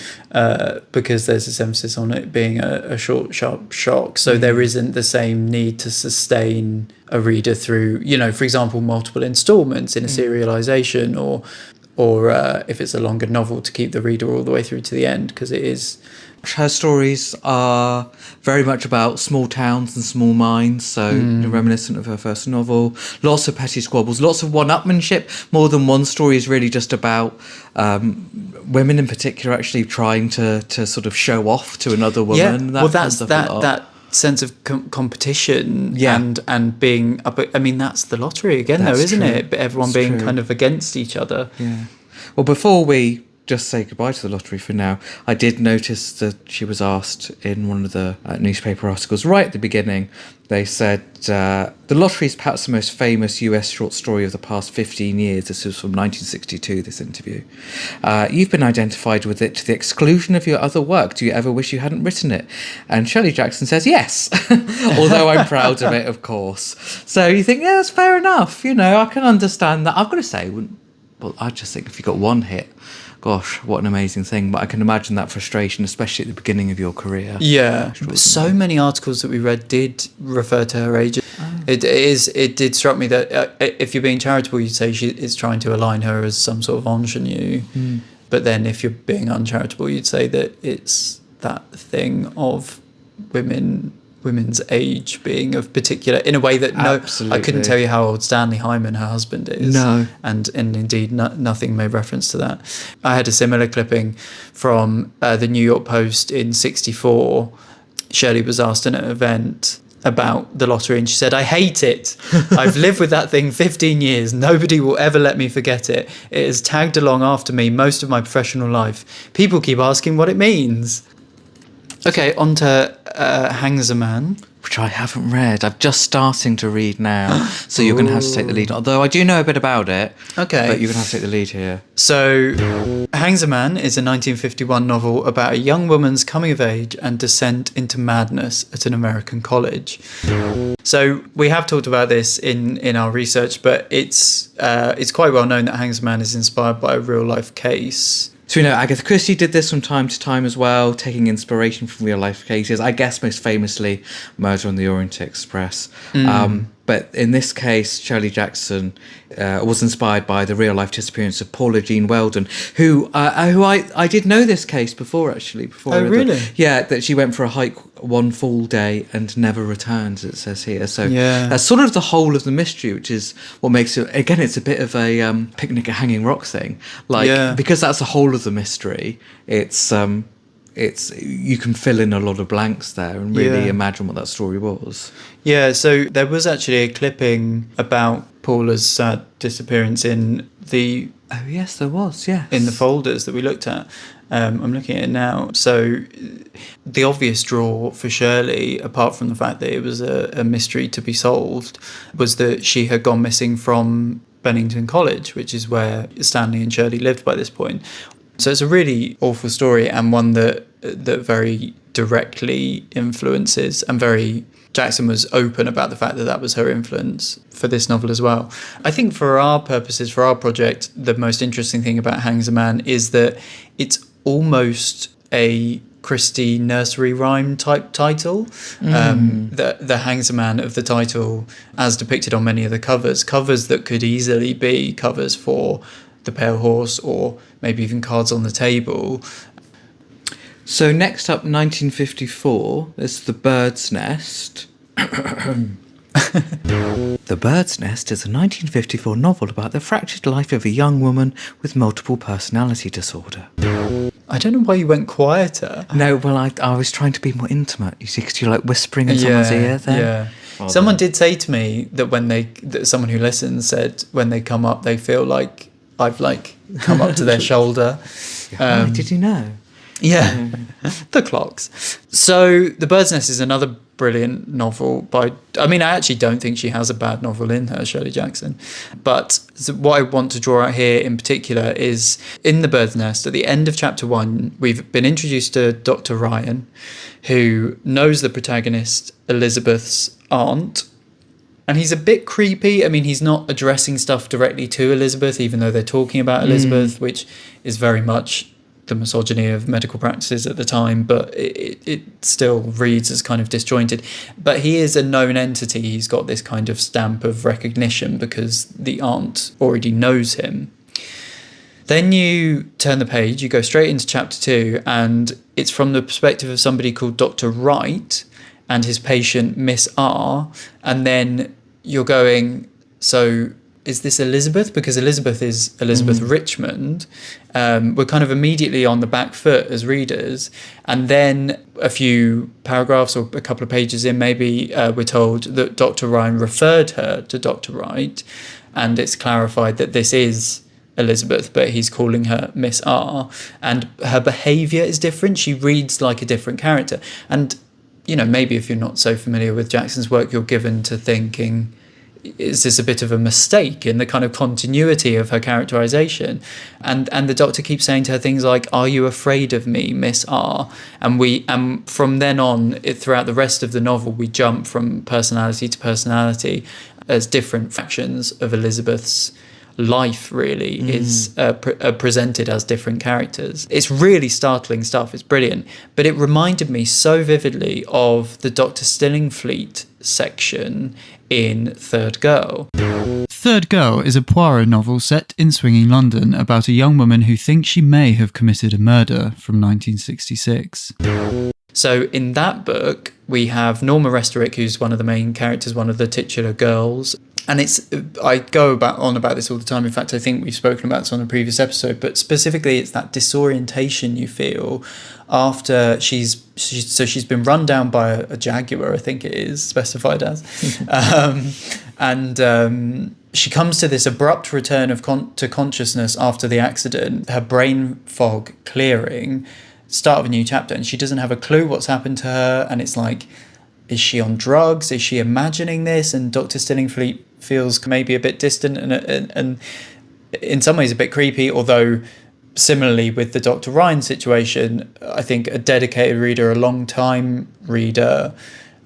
because there's this emphasis on it being a short, sharp shock. So there isn't the same need to sustain a reader through, you know, for example, multiple installments in a serialization, or if it's a longer novel, to keep the reader all the way through to the end, because it is. Her stories are very much about small towns and small minds, so reminiscent of her first novel. Lots of petty squabbles, lots of one-upmanship. More Than One Story is really just about women in particular actually trying to sort of show off to another woman. Yeah, that sense of competition and being up. I mean, that's The Lottery again, though, isn't it? But everyone being kind of against each other. Yeah. Well, before we just say goodbye to the lottery for now. I did notice that she was asked in one of the newspaper articles right at the beginning. They said, the lottery is perhaps the most famous US short story of the past 15 years. This was from 1962, this interview. You've been identified with it to the exclusion of your other work. Do you ever wish you hadn't written it? And Shirley Jackson says, yes, although I'm proud of it, of course. So you think, yeah, that's fair enough. I can understand that. I've got to say, well, I just think if you got one hit, gosh, what an amazing thing. But I can imagine that frustration, especially at the beginning of your career. Yeah, but so many articles that we read did refer to her age. Oh. It did struck me that if you're being charitable, you'd say it's trying to align her as some sort of ingenue. Mm. But then if you're being uncharitable, you'd say that it's that thing of women's age being of particular, in a way that I couldn't tell you how old Stanley Hyman, her husband, is. No. And indeed nothing made reference to that. I had a similar clipping from the New York Post in 1964. Shirley was asked at an event about the lottery and she said, I hate it. I've lived with that thing 15 years. Nobody will ever let me forget it. It has tagged along after me most of my professional life. People keep asking what it means. Okay, on to Hangs a Man. Which I haven't read. I'm just starting to read now. So you're going to have to take the lead. Although I do know a bit about it. Okay. But you're going to have to take the lead here. So Hangs a Man is a 1951 novel about a young woman's coming of age and descent into madness at an American college. So we have talked about this in our research, but it's quite well known that Hangs a Man is inspired by a real life case. So we know Agatha Christie did this from time to time as well, taking inspiration from real life cases. I guess most famously, Murder on the Orient Express. But in this case, Shirley Jackson was inspired by the real life disappearance of Paula Jean Weldon, who I did know this case before, actually. Oh, really? Yeah, that she went for a hike one full day and never returned, it says here. So that's sort of the whole of the mystery, which is what makes it, again, it's a bit of a picnic at Hanging Rock thing. Because that's the whole of the mystery, it's you can fill in a lot of blanks there and really imagine what that story was. Yeah, so there was actually a clipping about Paula's sad disappearance in the... Oh, yes, there was, yes. In the folders that we looked at. I'm looking at it now. So the obvious draw for Shirley, apart from the fact that it was a mystery to be solved, was that she had gone missing from Bennington College, which is where Stanley and Shirley lived by this point. So it's a really awful story, and one that very directly influences, and Jackson was open about the fact that was her influence for this novel as well. I think for our purposes, for our project, the most interesting thing about Hangs a Man is that it's almost a Christie nursery rhyme type title. The Hangs a Man of the title, as depicted on many of the covers that could easily be covers for The Pale Horse or maybe even Cards on the Table. So next up, 1954, there's The Bird's Nest. The Bird's Nest is a 1954 novel about the fractured life of a young woman with multiple personality disorder. I don't know why you went quieter. No, well, I was trying to be more intimate, you see, because you're like whispering in someone's ear there. Yeah. Someone did say to me that someone who listens said when they come up, they feel like I've come up to their shoulder. Did you know? Yeah, the clocks. So The Bird's Nest is another brilliant novel I actually don't think she has a bad novel in her, Shirley Jackson. But what I want to draw out here in particular is in The Bird's Nest, at the end of chapter 1, we've been introduced to Dr. Ryan, who knows the protagonist, Elizabeth's aunt. And he's a bit creepy. I mean, he's not addressing stuff directly to Elizabeth, even though they're talking about Elizabeth, which is very much the misogyny of medical practices at the time, but it still reads as kind of disjointed. But he is a known entity. He's got this kind of stamp of recognition because the aunt already knows him. Then you turn the page, you go straight into chapter 2, and it's from the perspective of somebody called Dr. Wright and his patient, Miss R. And then you're going, so is this Elizabeth? Because Elizabeth is Elizabeth Richmond. We're kind of immediately on the back foot as readers. And then a few paragraphs or a couple of pages in, maybe we're told that Dr. Ryan referred her to Dr. Wright. And it's clarified that this is Elizabeth, but he's calling her Miss R, and her behaviour is different. She reads like a different character. And, you know, maybe if you're not so familiar with Jackson's work, you're given to thinking, is this a bit of a mistake in the kind of continuity of her characterization? And the Doctor keeps saying to her things like, "Are you afraid of me, Miss R?" And from then on, throughout the rest of the novel, we jump from personality to personality as different factions of Elizabeth's life really is presented as different characters. It's really startling stuff. It's brilliant. But it reminded me so vividly of the Dr. Stillingfleet section in Third Girl. Third Girl is a Poirot novel set in swinging London about a young woman who thinks she may have committed a murder from 1966. So in that book, we have Norma Restorick, who's one of the main characters, one of the titular girls. And I go on about this all the time. In fact, I think we've spoken about this on a previous episode, but specifically it's that disorientation you feel after she's been run down by a jaguar, I think it is specified as. She comes to this abrupt return to consciousness after the accident, her brain fog clearing, start of a new chapter, and she doesn't have a clue what's happened to her. And it's like, is she on drugs? Is she imagining this? And Dr. Stillingfleet feels maybe a bit distant and in some ways a bit creepy, although similarly with the Dr. Ryan situation, I think a dedicated reader, a long-time reader,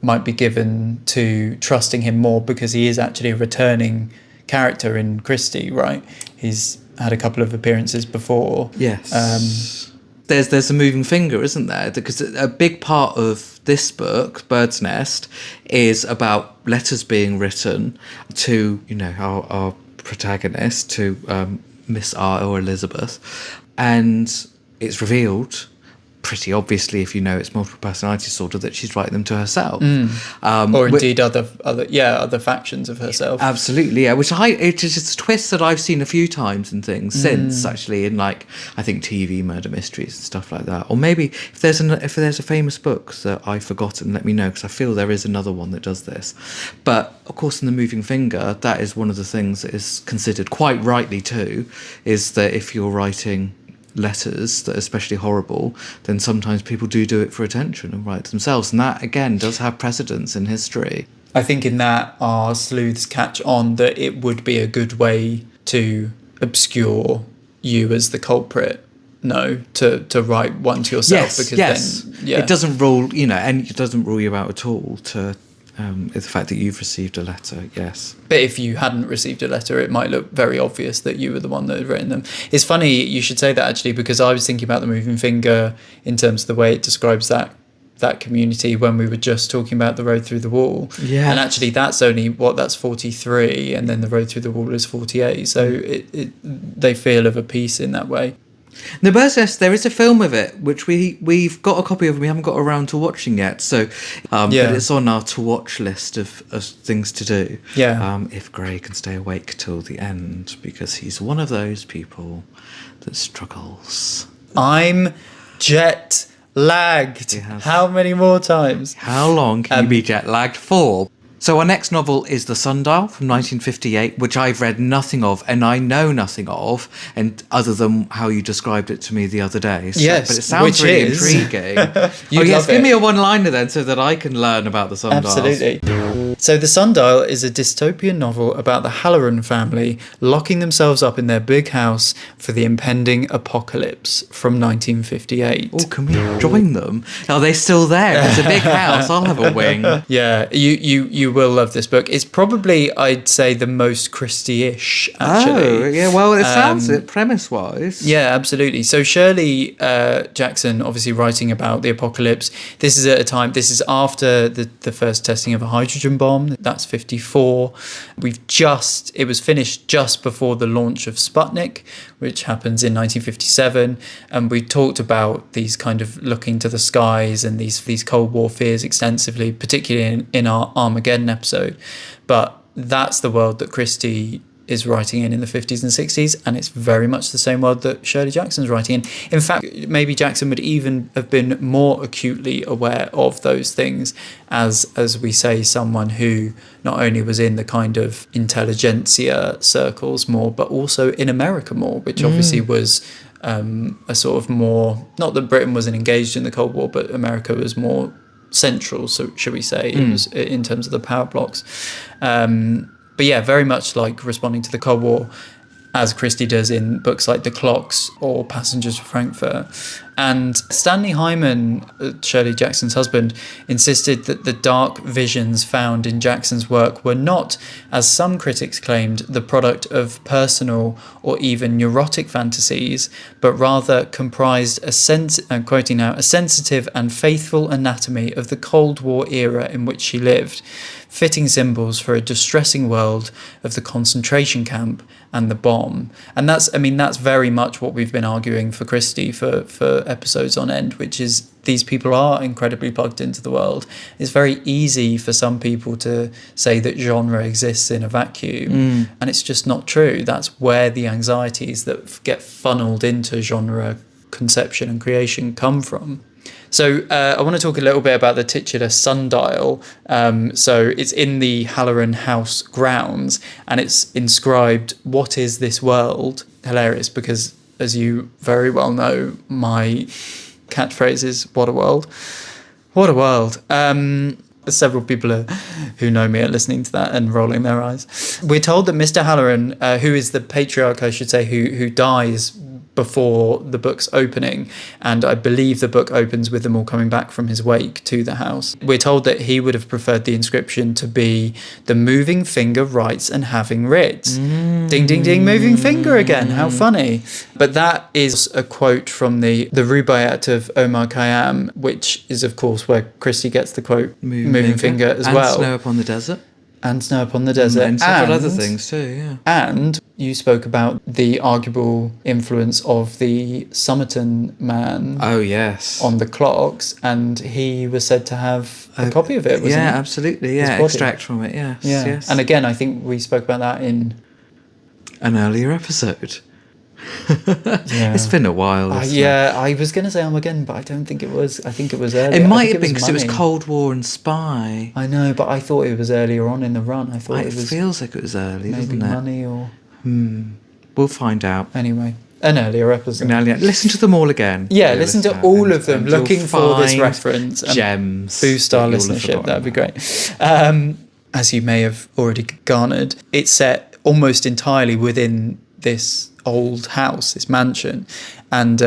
might be given to trusting him more because he is actually a returning character in Christie, right? He's had a couple of appearances before. Yes. There's a moving finger, isn't there? Because a big part of this book, Bird's Nest, is about letters being written to, you know, our protagonist, to Miss R or Elizabeth, and it's revealed pretty obviously, if you know it's multiple personality disorder, that she's writing them to herself, or indeed other factions of herself. Absolutely, yeah. Which is a twist that I've seen a few times and things since, actually, in like I think TV murder mysteries and stuff like that. Or maybe if there's a famous book that I've forgotten, let me know, because I feel there is another one that does this. But of course, in The Moving Finger, that is one of the things that is considered quite rightly too, is that if you're writing letters that are especially horrible, then sometimes people do it for attention and write themselves, and that again does have precedence in history. I think in that our sleuths catch on that it would be a good way to obscure you as the culprit. No, to write one to yourself, because then it doesn't rule, and it doesn't rule you out at all to the fact that you've received a letter, yes. But if you hadn't received a letter, it might look very obvious that you were the one that had written them. It's funny you should say that, actually, because I was thinking about The Moving Finger in terms of the way it describes that community when we were just talking about The Road Through the Wall. Yeah. And actually that's only, that's 43, and then The Road Through the Wall is 48. So they feel of a piece in that way. The Bird's Nest, there is a film of it, which we've got a copy of, and we haven't got around to watching yet. So, but it's on our to-watch list of things to do. Yeah. If Gray can stay awake till the end, because he's one of those people that struggles. I'm jet lagged. Yes. How many more times? How long can you be jet lagged for? So our next novel is The Sundial from 1958, which I've read nothing of, and I know nothing of, and other than how you described it to me the other day. So, yes, but it sounds really intriguing. Give me a one-liner then, so that I can learn about the Sundial. Absolutely. So The Sundial is a dystopian novel about the Halloran family locking themselves up in their big house for the impending apocalypse from 1958. Oh, can we join them? Are they still there? It's a big house. I'll have a wing. Yeah, you will love this book. It's probably, I'd say, the most Christie-ish, actually. Oh, yeah, well, it sounds it premise-wise. Yeah, absolutely. So Shirley Jackson, obviously writing about the apocalypse. This is at a time, this is after the first testing of a hydrogen bomb. That's 54. It was finished just before the launch of Sputnik, which happens in 1957. And we talked about these kind of looking to the skies and these Cold War fears extensively, particularly in our Armageddon episode. But that's the world that Christie is writing in the 50s and 60s, and it's very much the same world that Shirley Jackson's writing in. In fact, maybe Jackson would even have been more acutely aware of those things as we say, someone who not only was in the kind of intelligentsia circles more, but also in America more, which obviously was a sort of more, not that Britain wasn't engaged in the Cold War, but America was more central, so should we say, it was in terms of the power blocks. But yeah, very much like responding to the Cold War, as Christie does in books like The Clocks or Passengers for Frankfurt. And Stanley Hyman, Shirley Jackson's husband, insisted that the dark visions found in Jackson's work were not, as some critics claimed, the product of personal or even neurotic fantasies, but rather comprised I'm quoting now, a sensitive and faithful anatomy of the Cold War era in which she lived, fitting symbols for a distressing world of the concentration camp and the bomb. And that's very much what we've been arguing for Christie for episodes on end, which is these people are incredibly plugged into the world. It's very easy for some people to say that genre exists in a vacuum, and it's just not true. That's where the anxieties that get funneled into genre conception and creation come from. So I want to talk a little bit about the titular sundial. So it's in the Halloran House grounds, and it's inscribed, "What is this world?" Hilarious, because as you very well know, my catchphrase is "What a world." What a world. Several people who know me are listening to that and rolling their eyes. We're told that Mr. Halloran, who is the patriarch, I should say, who dies before the book's opening, and I believe the book opens with them all coming back from his wake to the house. We're told that he would have preferred the inscription to be "The moving finger writes and having writ." Ding, ding, ding, moving finger again. How funny. But that is a quote from the Rubaiyat of Omar Khayyam, which is, of course, where Christie gets the quote moving finger as and well. Snow Upon the Desert. And Snow Upon the Desert. And several other things too, yeah. And you spoke about the arguable influence of the Somerton man. Oh, yes. On the clocks, and he was said to have a copy of it, wasn't he? Yeah, absolutely, yeah. Extract from it, yes, yeah. yes. And again, I think we spoke about that in an earlier episode. Yeah. It's been a while. Yeah, I was going to say Armageddon, but I don't think it was. I think it was earlier. It might have been because it was Cold War and Spy. I know, but I thought it was earlier on in the run. I thought it was. Feels like it was early, maybe doesn't it? Money or. We'll find out. Anyway, an earlier episode. Listen to them all again. Yeah, listen to all of them, looking for this reference. Gems. Boost our listenership. That'd be great. As you may have already garnered, it's set almost entirely within this old house, this mansion, and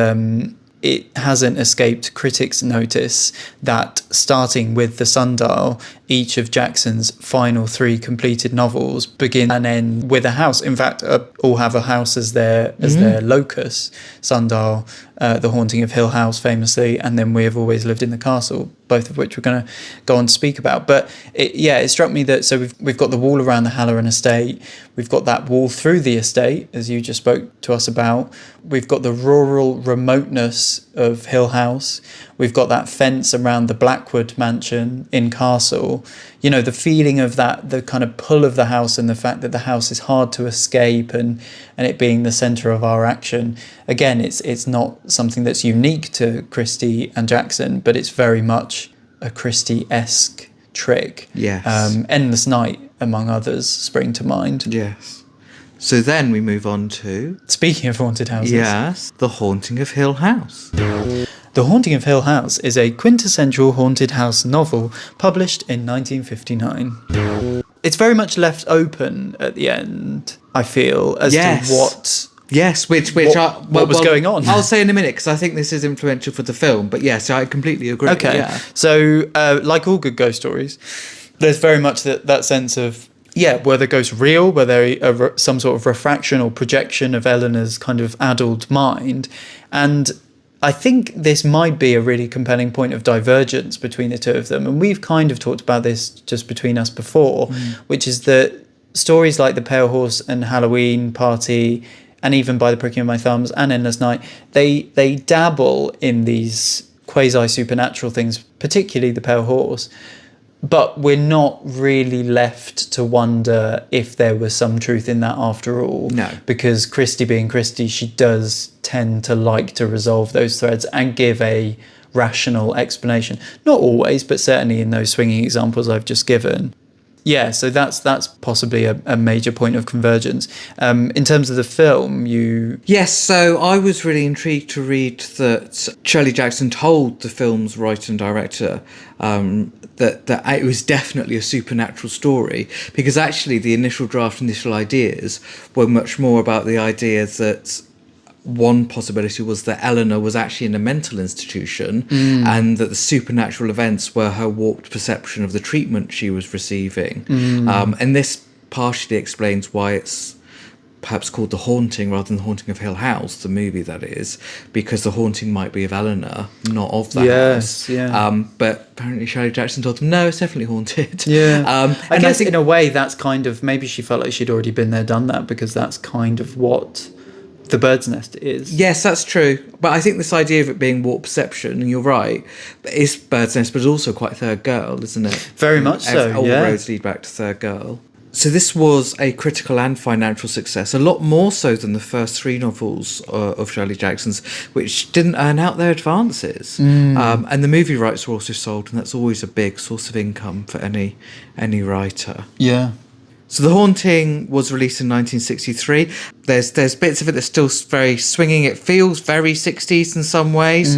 it hasn't escaped critics' notice that, starting with The Sundial, each of Jackson's final 3 completed novels begin and end with a house. In fact, all have a house as their locus. Sundial, The Haunting of Hill House, famously, and then We Have Always Lived in the Castle, both of which we're going to go on to speak about. But it struck me that, so we've got the wall around the Halloran estate, we've got that wall through the estate, as you just spoke to us about, we've got the rural remoteness of Hill House, we've got that fence around the Blackwood mansion in Castle, you know, the feeling of that, the kind of pull of the house, and the fact that the house is hard to escape, and it being the centre of our action. Again, it's not something that's unique to Christie and Jackson, but it's very much a Christie-esque trick. Yes. Endless Night, among others, spring to mind. Yes. So then we move on to... Speaking of haunted houses. Yes, The Haunting of Hill House. The Haunting of Hill House is a quintessential haunted house novel published in 1959. It's very much left open at the end, I feel, as to what... Yes, what was going on. I'll say in a minute, because I think this is influential for the film. But yes, I completely agree. Okay, yeah. So like all good ghost stories, there's very much that sense of, were the ghosts real? Were they some sort of refraction or projection of Eleanor's kind of addled mind? And I think this might be a really compelling point of divergence between the two of them. And we've kind of talked about this just between us before, which is that stories like The Pale Horse and Halloween Party, and even By the Pricking of My Thumbs and Endless Night, they dabble in these quasi-supernatural things, particularly The Pale Horse. But we're not really left to wonder if there was some truth in that after all. No. Because Christie being Christie, she does tend to like to resolve those threads and give a rational explanation. Not always, but certainly in those swinging examples I've just given. Yeah, so that's possibly a major point of convergence. In terms of the film, Yes, so I was really intrigued to read that Shirley Jackson told the film's writer and director that it was definitely a supernatural story, because actually the initial ideas were much more about the idea that one possibility was that Eleanor was actually in a mental institution and that the supernatural events were her warped perception of the treatment she was receiving. And this partially explains why it's perhaps called The Haunting rather than The Haunting of Hill House, the movie that is, because the haunting might be of Eleanor, not of the house. But apparently Shirley Jackson told them, no, it's definitely haunted. I guess in a way that's kind of, maybe she felt like she'd already been there, done that, because that's kind of what the bird's nest is. Yes, that's true. But I think this idea of it being warped perception, and you're right, is bird's nest, but it's also quite Third Girl, isn't it? Very much so, all roads lead back to Third Girl. So this was a critical and financial success, a lot more so than the first three novels of Shirley Jackson's, which didn't earn out their advances. And the movie rights were also sold, and that's always a big source of income for any writer. Yeah. So The Haunting was released in 1963. There's bits of it that's still very swinging. It feels very 60s in some ways.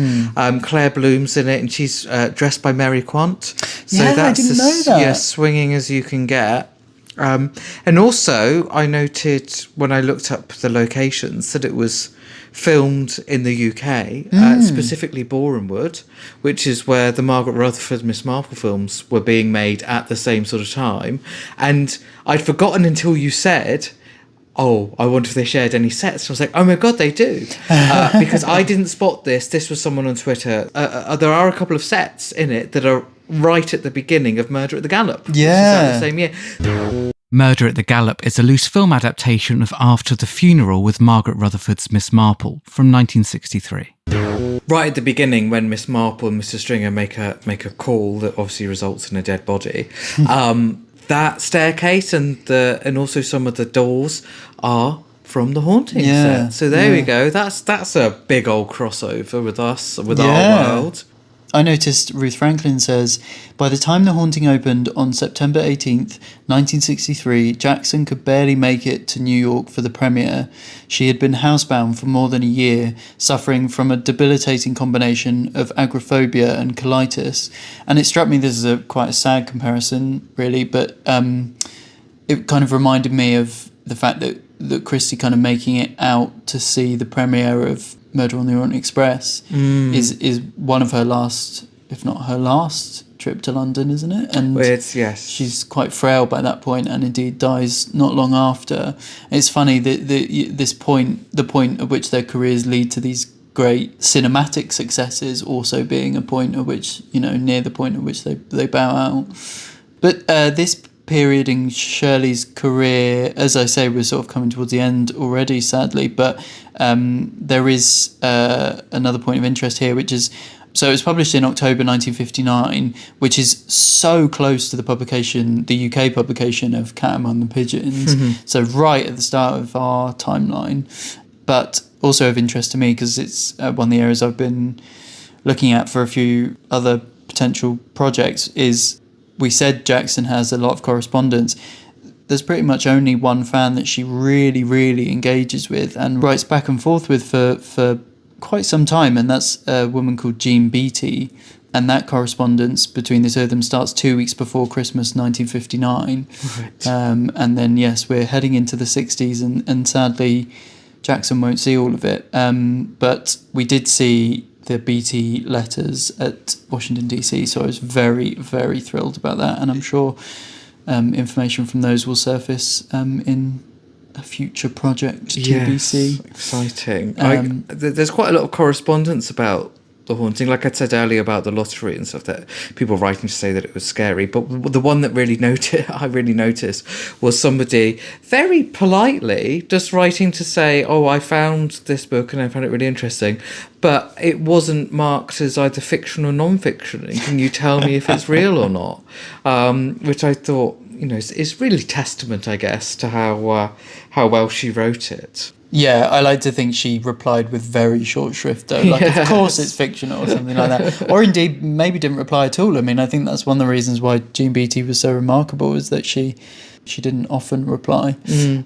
Claire Bloom's in it, and she's dressed by Mary Quant. So I didn't know that. Yeah, swinging as you can get. And also, I noted when I looked up the locations that it was filmed in the UK, specifically Borehamwood, which is where the Margaret Rutherford Miss Marple films were being made at the same sort of time. And I'd forgotten until you said, oh, I wonder if they shared any sets. And I was like, oh my God, they do. Because I didn't spot this. This was someone on Twitter. There are a couple of sets in it that are right at the beginning of Murder at the Gallop. Yeah. Which is the same year. Murder at the Gallop is a loose film adaptation of After the Funeral with Margaret Rutherford's Miss Marple from 1963. Right at the beginning, when Miss Marple and Mr. Stringer make a call that obviously results in a dead body, that staircase and also some of the doors are from The Haunting set. So there we go. That's a big old crossover with us, with our world. I noticed Ruth Franklin says, by the time The Haunting opened on September 18th, 1963, Jackson could barely make it to New York for the premiere. She had been housebound for more than a year, suffering from a debilitating combination of agoraphobia and colitis. And it struck me, this is quite a sad comparison, really, but it kind of reminded me of the fact that Christie kind of making it out to see the premiere of Murder on the Orient Express is one of her last, if not her last, trip to London, isn't it? And yes, she's quite frail by that point, and indeed dies not long after. It's funny that the point at which their careers lead to these great cinematic successes, also being a point at which, near the point at which they bow out. But this period in Shirley's career, as I say, we're sort of coming towards the end already, sadly, but there is another point of interest here, which is, so it was published in October 1959, which is so close to the UK publication of Cat Among the Pigeons, so right at the start of our timeline, but also of interest to me because it's one of the areas I've been looking at for a few other potential projects. Is, we said Jackson has a lot of correspondence. There's pretty much only one fan that she really, really engages with and writes back and forth with for quite some time, and that's a woman called Jean Beattie. And that correspondence between the two of them starts 2 weeks before Christmas 1959. Right. And then, yes, we're heading into the 60s, and sadly, Jackson won't see all of it. But we did see the Beattie letters at Washington DC, so I was very, very thrilled about that, and I'm sure information from those will surface in a future project, TBC. Yes, exciting. There's quite a lot of correspondence about The Haunting. Like I said earlier about the lottery and stuff, that people writing to say that it was scary, but the one that I really noticed was somebody very politely just writing to say, oh, I found this book and I found it really interesting, but it wasn't marked as either fiction or non-fiction, and can you tell me if it's real or not? Which I thought, is really testament, I guess, to how well she wrote it. Yeah, I like to think she replied with very short shrift, though. Like, Of course it's fictional or something like that. Or indeed, maybe didn't reply at all. I mean, I think that's one of the reasons why Jean Beattie was so remarkable, is that she didn't often reply.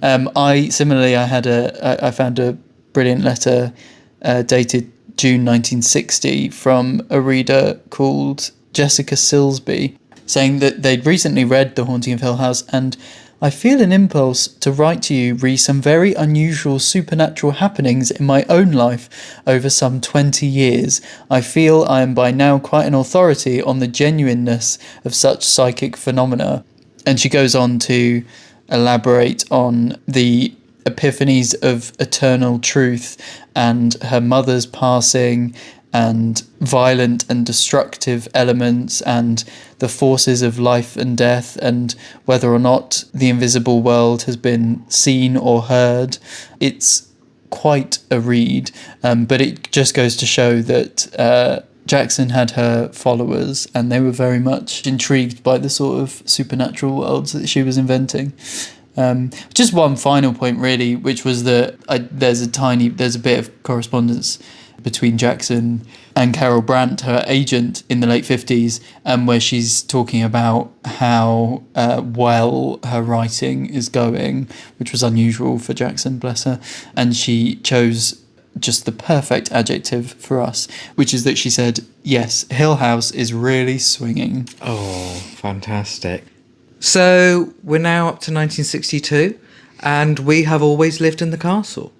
I found a brilliant letter dated June 1960 from a reader called Jessica Silsby, saying that they'd recently read The Haunting of Hill House, and I feel an impulse to write to you re some very unusual supernatural happenings in my own life over some 20 years. I feel I am by now quite an authority on the genuineness of such psychic phenomena. And she goes on to elaborate on the epiphanies of eternal truth and her mother's passing and violent and destructive elements and the forces of life and death, and whether or not the invisible world has been seen or heard. It's quite a read, but it just goes to show that Jackson had her followers, and they were very much intrigued by the sort of supernatural worlds that she was inventing. Just one final point, really, which was that there's a bit of correspondence between Jackson and Carol Brandt, her agent, in the late 50s, where she's talking about how well her writing is going, which was unusual for Jackson, bless her. And she chose just the perfect adjective for us, which is that she said, yes, Hill House is really swinging. Oh, fantastic. So we're now up to 1962, and we have always lived in the castle.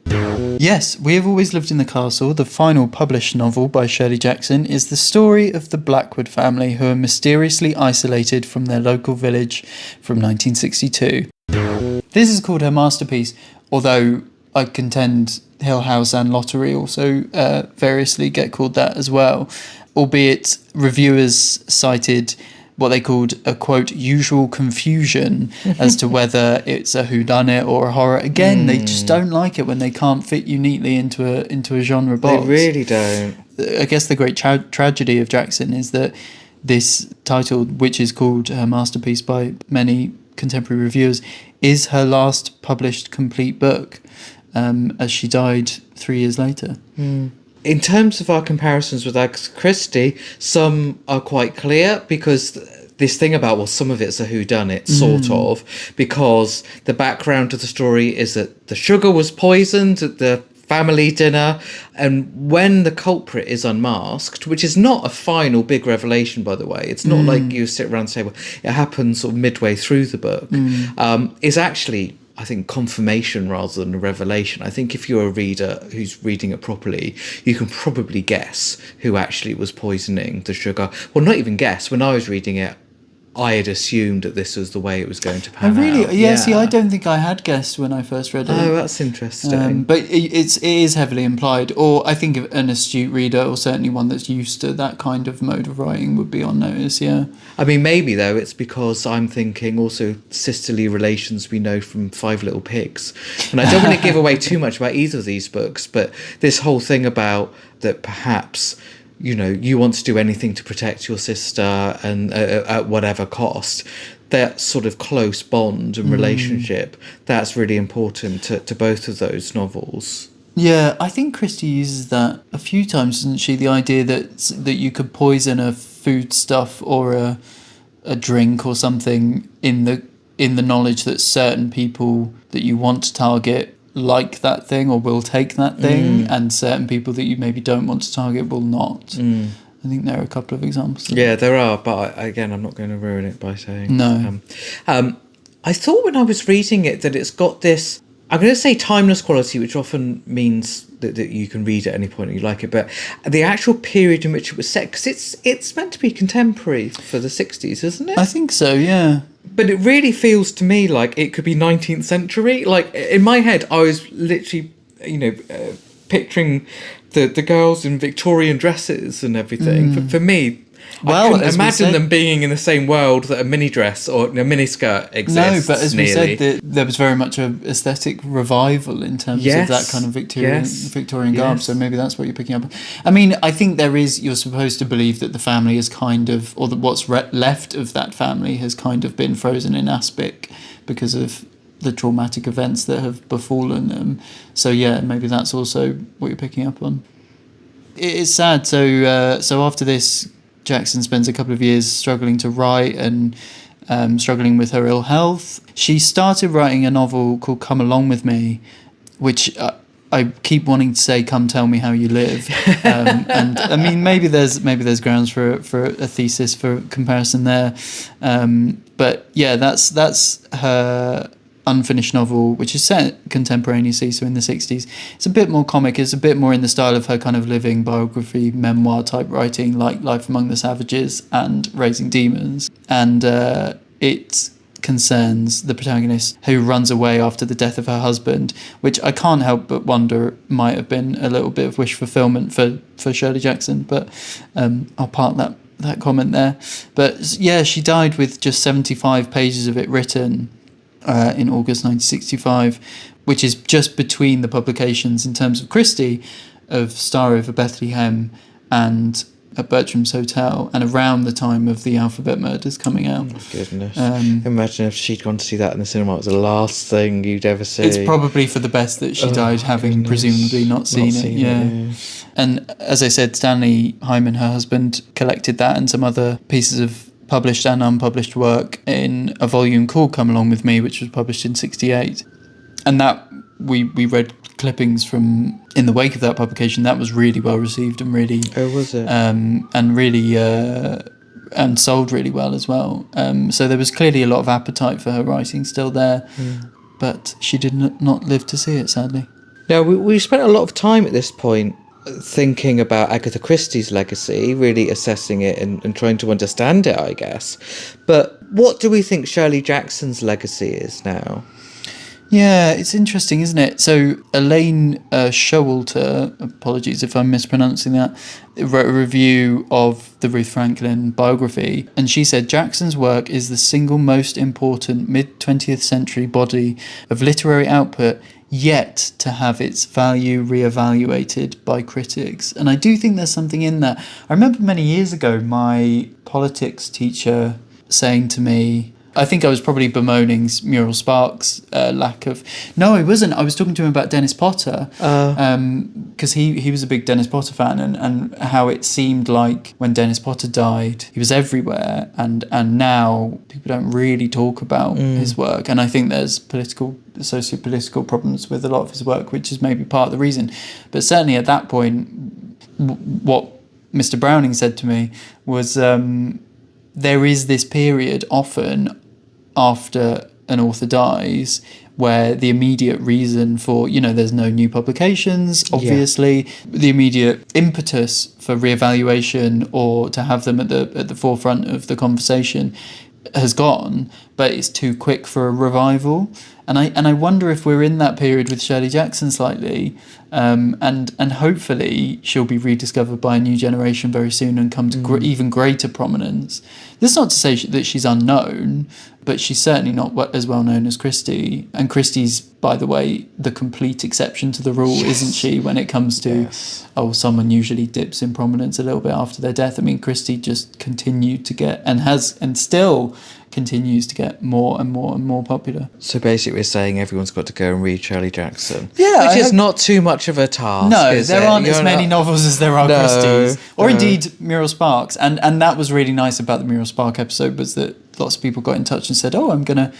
Yes, We Have Always Lived in the Castle, the final published novel by Shirley Jackson, is the story of the Blackwood family, who are mysteriously isolated from their local village from 1962. This is called her masterpiece, although I contend Hill House and Lottery also variously get called that as well, albeit reviewers cited what they called a, quote, usual confusion as to whether it's a whodunit or a horror. Again, they just don't like it when they can't fit you neatly into a genre box. They really don't. I guess the great tragedy of Jackson is that this title, which is called her masterpiece by many contemporary reviewers, is her last published complete book, as she died 3 years later. In terms of our comparisons with Agatha Christie, some are quite clear, because this thing about, well, some of it's a whodunit, sort of, because the background of the story is that the sugar was poisoned at the family dinner, and when the culprit is unmasked, which is not a final big revelation, by the way, it's not like you sit around and say, well, it happens sort of midway through the book, is actually, I think, confirmation rather than a revelation. I think if you're a reader who's reading it properly, you can probably guess who actually was poisoning the sugar. Well, not even guess. When I was reading it, I had assumed that this was the way it was going to pan out. Yeah, see, I don't think I had guessed when I first read it. Oh, that's interesting. But it is heavily implied, or I think an astute reader, or certainly one that's used to that kind of mode of writing, would be on notice, yeah. I mean, maybe, though, it's because I'm thinking also sisterly relations we know from Five Little Pigs. And I don't want to give away too much about either of these books, but this whole thing about that perhaps, you know, you want to do anything to protect your sister and at whatever cost, that sort of close bond and relationship, that's really important to both of those novels. Yeah, I think Christie uses that a few times, doesn't she? The idea that you could poison a foodstuff or a drink or something in the knowledge that certain people that you want to target like that thing or will take that thing, and certain people that you maybe don't want to target will not. I think there are a couple of examples. Yeah, there are, but again, I'm not going to ruin it by saying. No. I thought when I was reading it that it's got this, I'm going to say timeless quality, which often means that you can read at any point and you like it, but the actual period in which it was set, because it's meant to be contemporary for the 60s, isn't it? I think so, yeah. But it really feels to me like it could be 19th century. Like, in my head, I was literally, picturing the girls in Victorian dresses and everything. For me, Well, I couldn't as we imagine said- them being in the same world that a mini dress or a mini skirt No, exists. but as we nearly. said, there was very much a aesthetic revival in terms of that kind of Victorian garb. Yes. So maybe that's what you're picking up on. I mean, I think you're supposed to believe that the family is kind of, or that what's left of that family has kind of been frozen in aspic because of the traumatic events that have befallen them. So yeah, maybe that's also what you're picking up on. It is sad. So after this, Jackson spends a couple of years struggling to write and struggling with her ill health. She started writing a novel called Come Along With Me, which I keep wanting to say, "Come tell me how you live," and I mean maybe there's grounds for a thesis for comparison there, but yeah, that's her unfinished novel, which is set contemporaneously, so in the 60s. It's a bit more comic, it's a bit more in the style of her kind of living biography, memoir type writing, like Life Among the Savages and Raising Demons. And it concerns the protagonist who runs away after the death of her husband, which I can't help but wonder might have been a little bit of wish fulfillment for Shirley Jackson, but I'll park that comment there. But yeah, she died with just 75 pages of it written in August 1965, which is just between the publications in terms of Christie of Star Over Bethlehem and at Bertram's Hotel, and around the time of the Alphabet Murders coming out. Oh, goodness. Imagine if she'd gone to see that in the cinema. It was the last thing you'd ever see. It's probably for the best that she died having presumably not seen it. Yeah. And as I said, Stanley Hyman, her husband, collected that and some other pieces of published and unpublished work in a volume called Come Along With Me, which was published in 1968. And that we read clippings from in the wake of that publication. That was really well received and really was it? And really and sold really well as well. So there was clearly a lot of appetite for her writing still there, but she did not live to see it, sadly. Now, we spent a lot of time at this point thinking about Agatha Christie's legacy, really assessing it and trying to understand it, I guess. But what do we think Shirley Jackson's legacy is now? Yeah, it's interesting, isn't it? So Elaine Showalter, apologies if I'm mispronouncing that, wrote a review of the Ruth Franklin biography, and she said Jackson's work is the single most important mid-20th century body of literary output yet to have its value reevaluated by critics. And I do think there's something in that. I remember many years ago my politics teacher saying to me, I think I was probably bemoaning Muriel Sparks' lack of... No, I wasn't. I was talking to him about Dennis Potter, because he was a big Dennis Potter fan, and how it seemed like when Dennis Potter died, he was everywhere, and now people don't really talk about his work. And I think there's socio-political problems with a lot of his work, which is maybe part of the reason. But certainly at that point, what Mr. Browning said to me was... there is this period often after an author dies where the immediate reason for, there's no new publications, obviously, the immediate impetus for reevaluation or to have them at the forefront of the conversation has gone, but it's too quick for a revival. And I wonder if we're in that period with Shirley Jackson slightly, and hopefully she'll be rediscovered by a new generation very soon and come to even greater prominence. This is not to say that she's unknown, but she's certainly not as well known as Christie. And Christie's, by the way, the complete exception to the rule, isn't she, when it comes to, someone usually dips in prominence a little bit after their death. I mean, Christie just continued to get, and still continues to get more and more and more popular. So basically we're saying everyone's got to go and read Shirley Jackson. Yeah. Which is not too much of a task. No, there aren't as many novels as there are Christies. Or indeed Muriel Sparks. And that was really nice about the Muriel Spark episode, was that lots of people got in touch and said, I'm gonna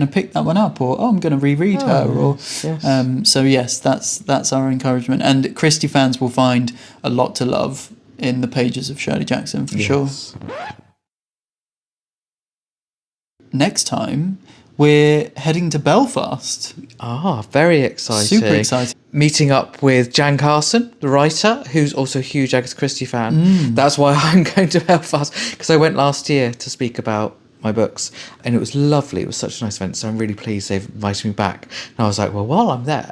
pick that one up, or I'm gonna reread her, or yes. So yes, that's our encouragement. And Christie fans will find a lot to love in the pages of Shirley Jackson for sure. Next time, we're heading to Belfast. Very exciting. Super exciting. Meeting up with Jan Carson, the writer, who's also a huge Agatha Christie fan. That's why I'm going to Belfast, because I went last year to speak about my books, and it was lovely. It was such a nice event, so I'm really pleased they've invited me back. And I was like, well, while I'm there,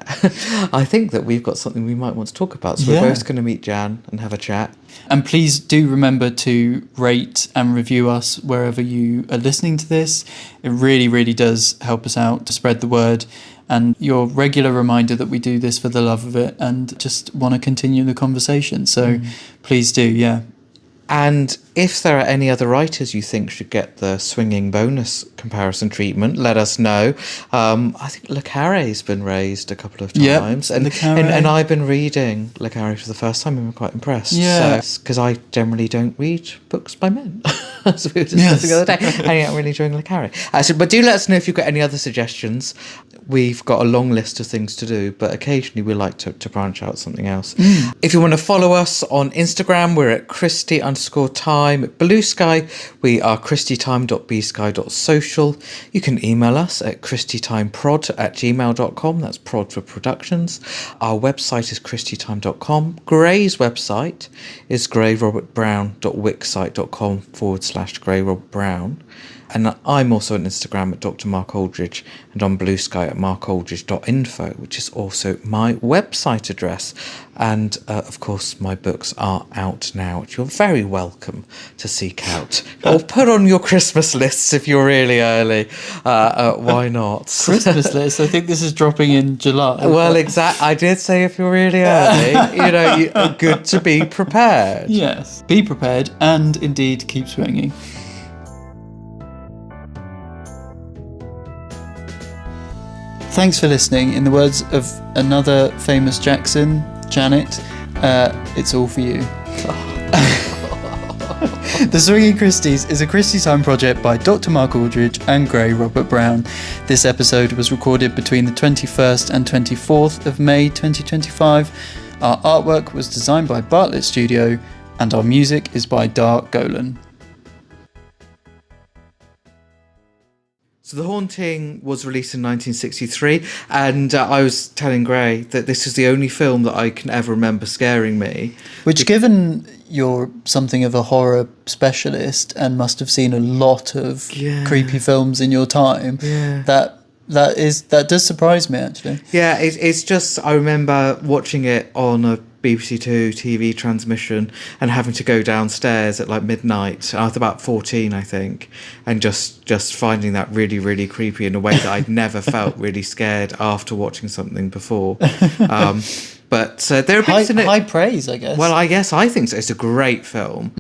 I think that we've got something we might want to talk about. So we're both going to meet Jan and have a chat. And please do remember to rate and review us wherever you are listening to this. It really, really does help us out to spread the word. And your regular reminder that we do this for the love of it and just want to continue the conversation. So please do, yeah. And if there are any other writers you think should get the swinging bonus comparison treatment, let us know. I think Le Carré's been raised a couple of times. Yep, and I've been reading Le Carré for the first time and I'm quite impressed. Yeah. Because I generally don't read books by men. As we were discussing the other day. And I'm really enjoying Le Carré. But do let us know if you've got any other suggestions. We've got a long list of things to do, but occasionally we like to branch out something else. If you want to follow us on Instagram, we're at Christie_time. At Blue Sky, we are christietime.bsky.social. You can email us at christietimepod@gmail.com. That's prod for productions. Our website is christietime.com. Gray's website is grayrobertbrown.wixsite.com/grayrobertbrown. And I'm also on Instagram at Dr. Mark Aldridge and on Blue Sky at markaldridge.info, which is also my website address. And of course, my books are out now, which you're very welcome to seek out. Or put on your Christmas lists if you're really early. Why not? Christmas list? I think this is dropping in July. Well, I did say if you're really early, good to be prepared. Yes, be prepared and indeed keep swinging. Thanks for listening. In the words of another famous Jackson, Janet, it's all for you. The Swinging Christies is a Christie Time project by Dr. Mark Aldridge and Gray Robert Brown. This episode was recorded between the 21st and 24th of May 2025. Our artwork was designed by Bartlett Studio, and our music is by Dark Golan. So The Haunting was released in 1963, and I was telling Gray that this is the only film that I can ever remember scaring me. Which, given you're something of a horror specialist and must have seen a lot of creepy films in your time, that does surprise me, actually. Yeah, it's just, I remember watching it on a BBC Two TV transmission and having to go downstairs at like midnight. I was about 14, I think, and just finding that really, really creepy in a way that I'd never felt really scared after watching something before. But there are bits in it. High praise, I guess. Well, I guess I think so. It's a great film.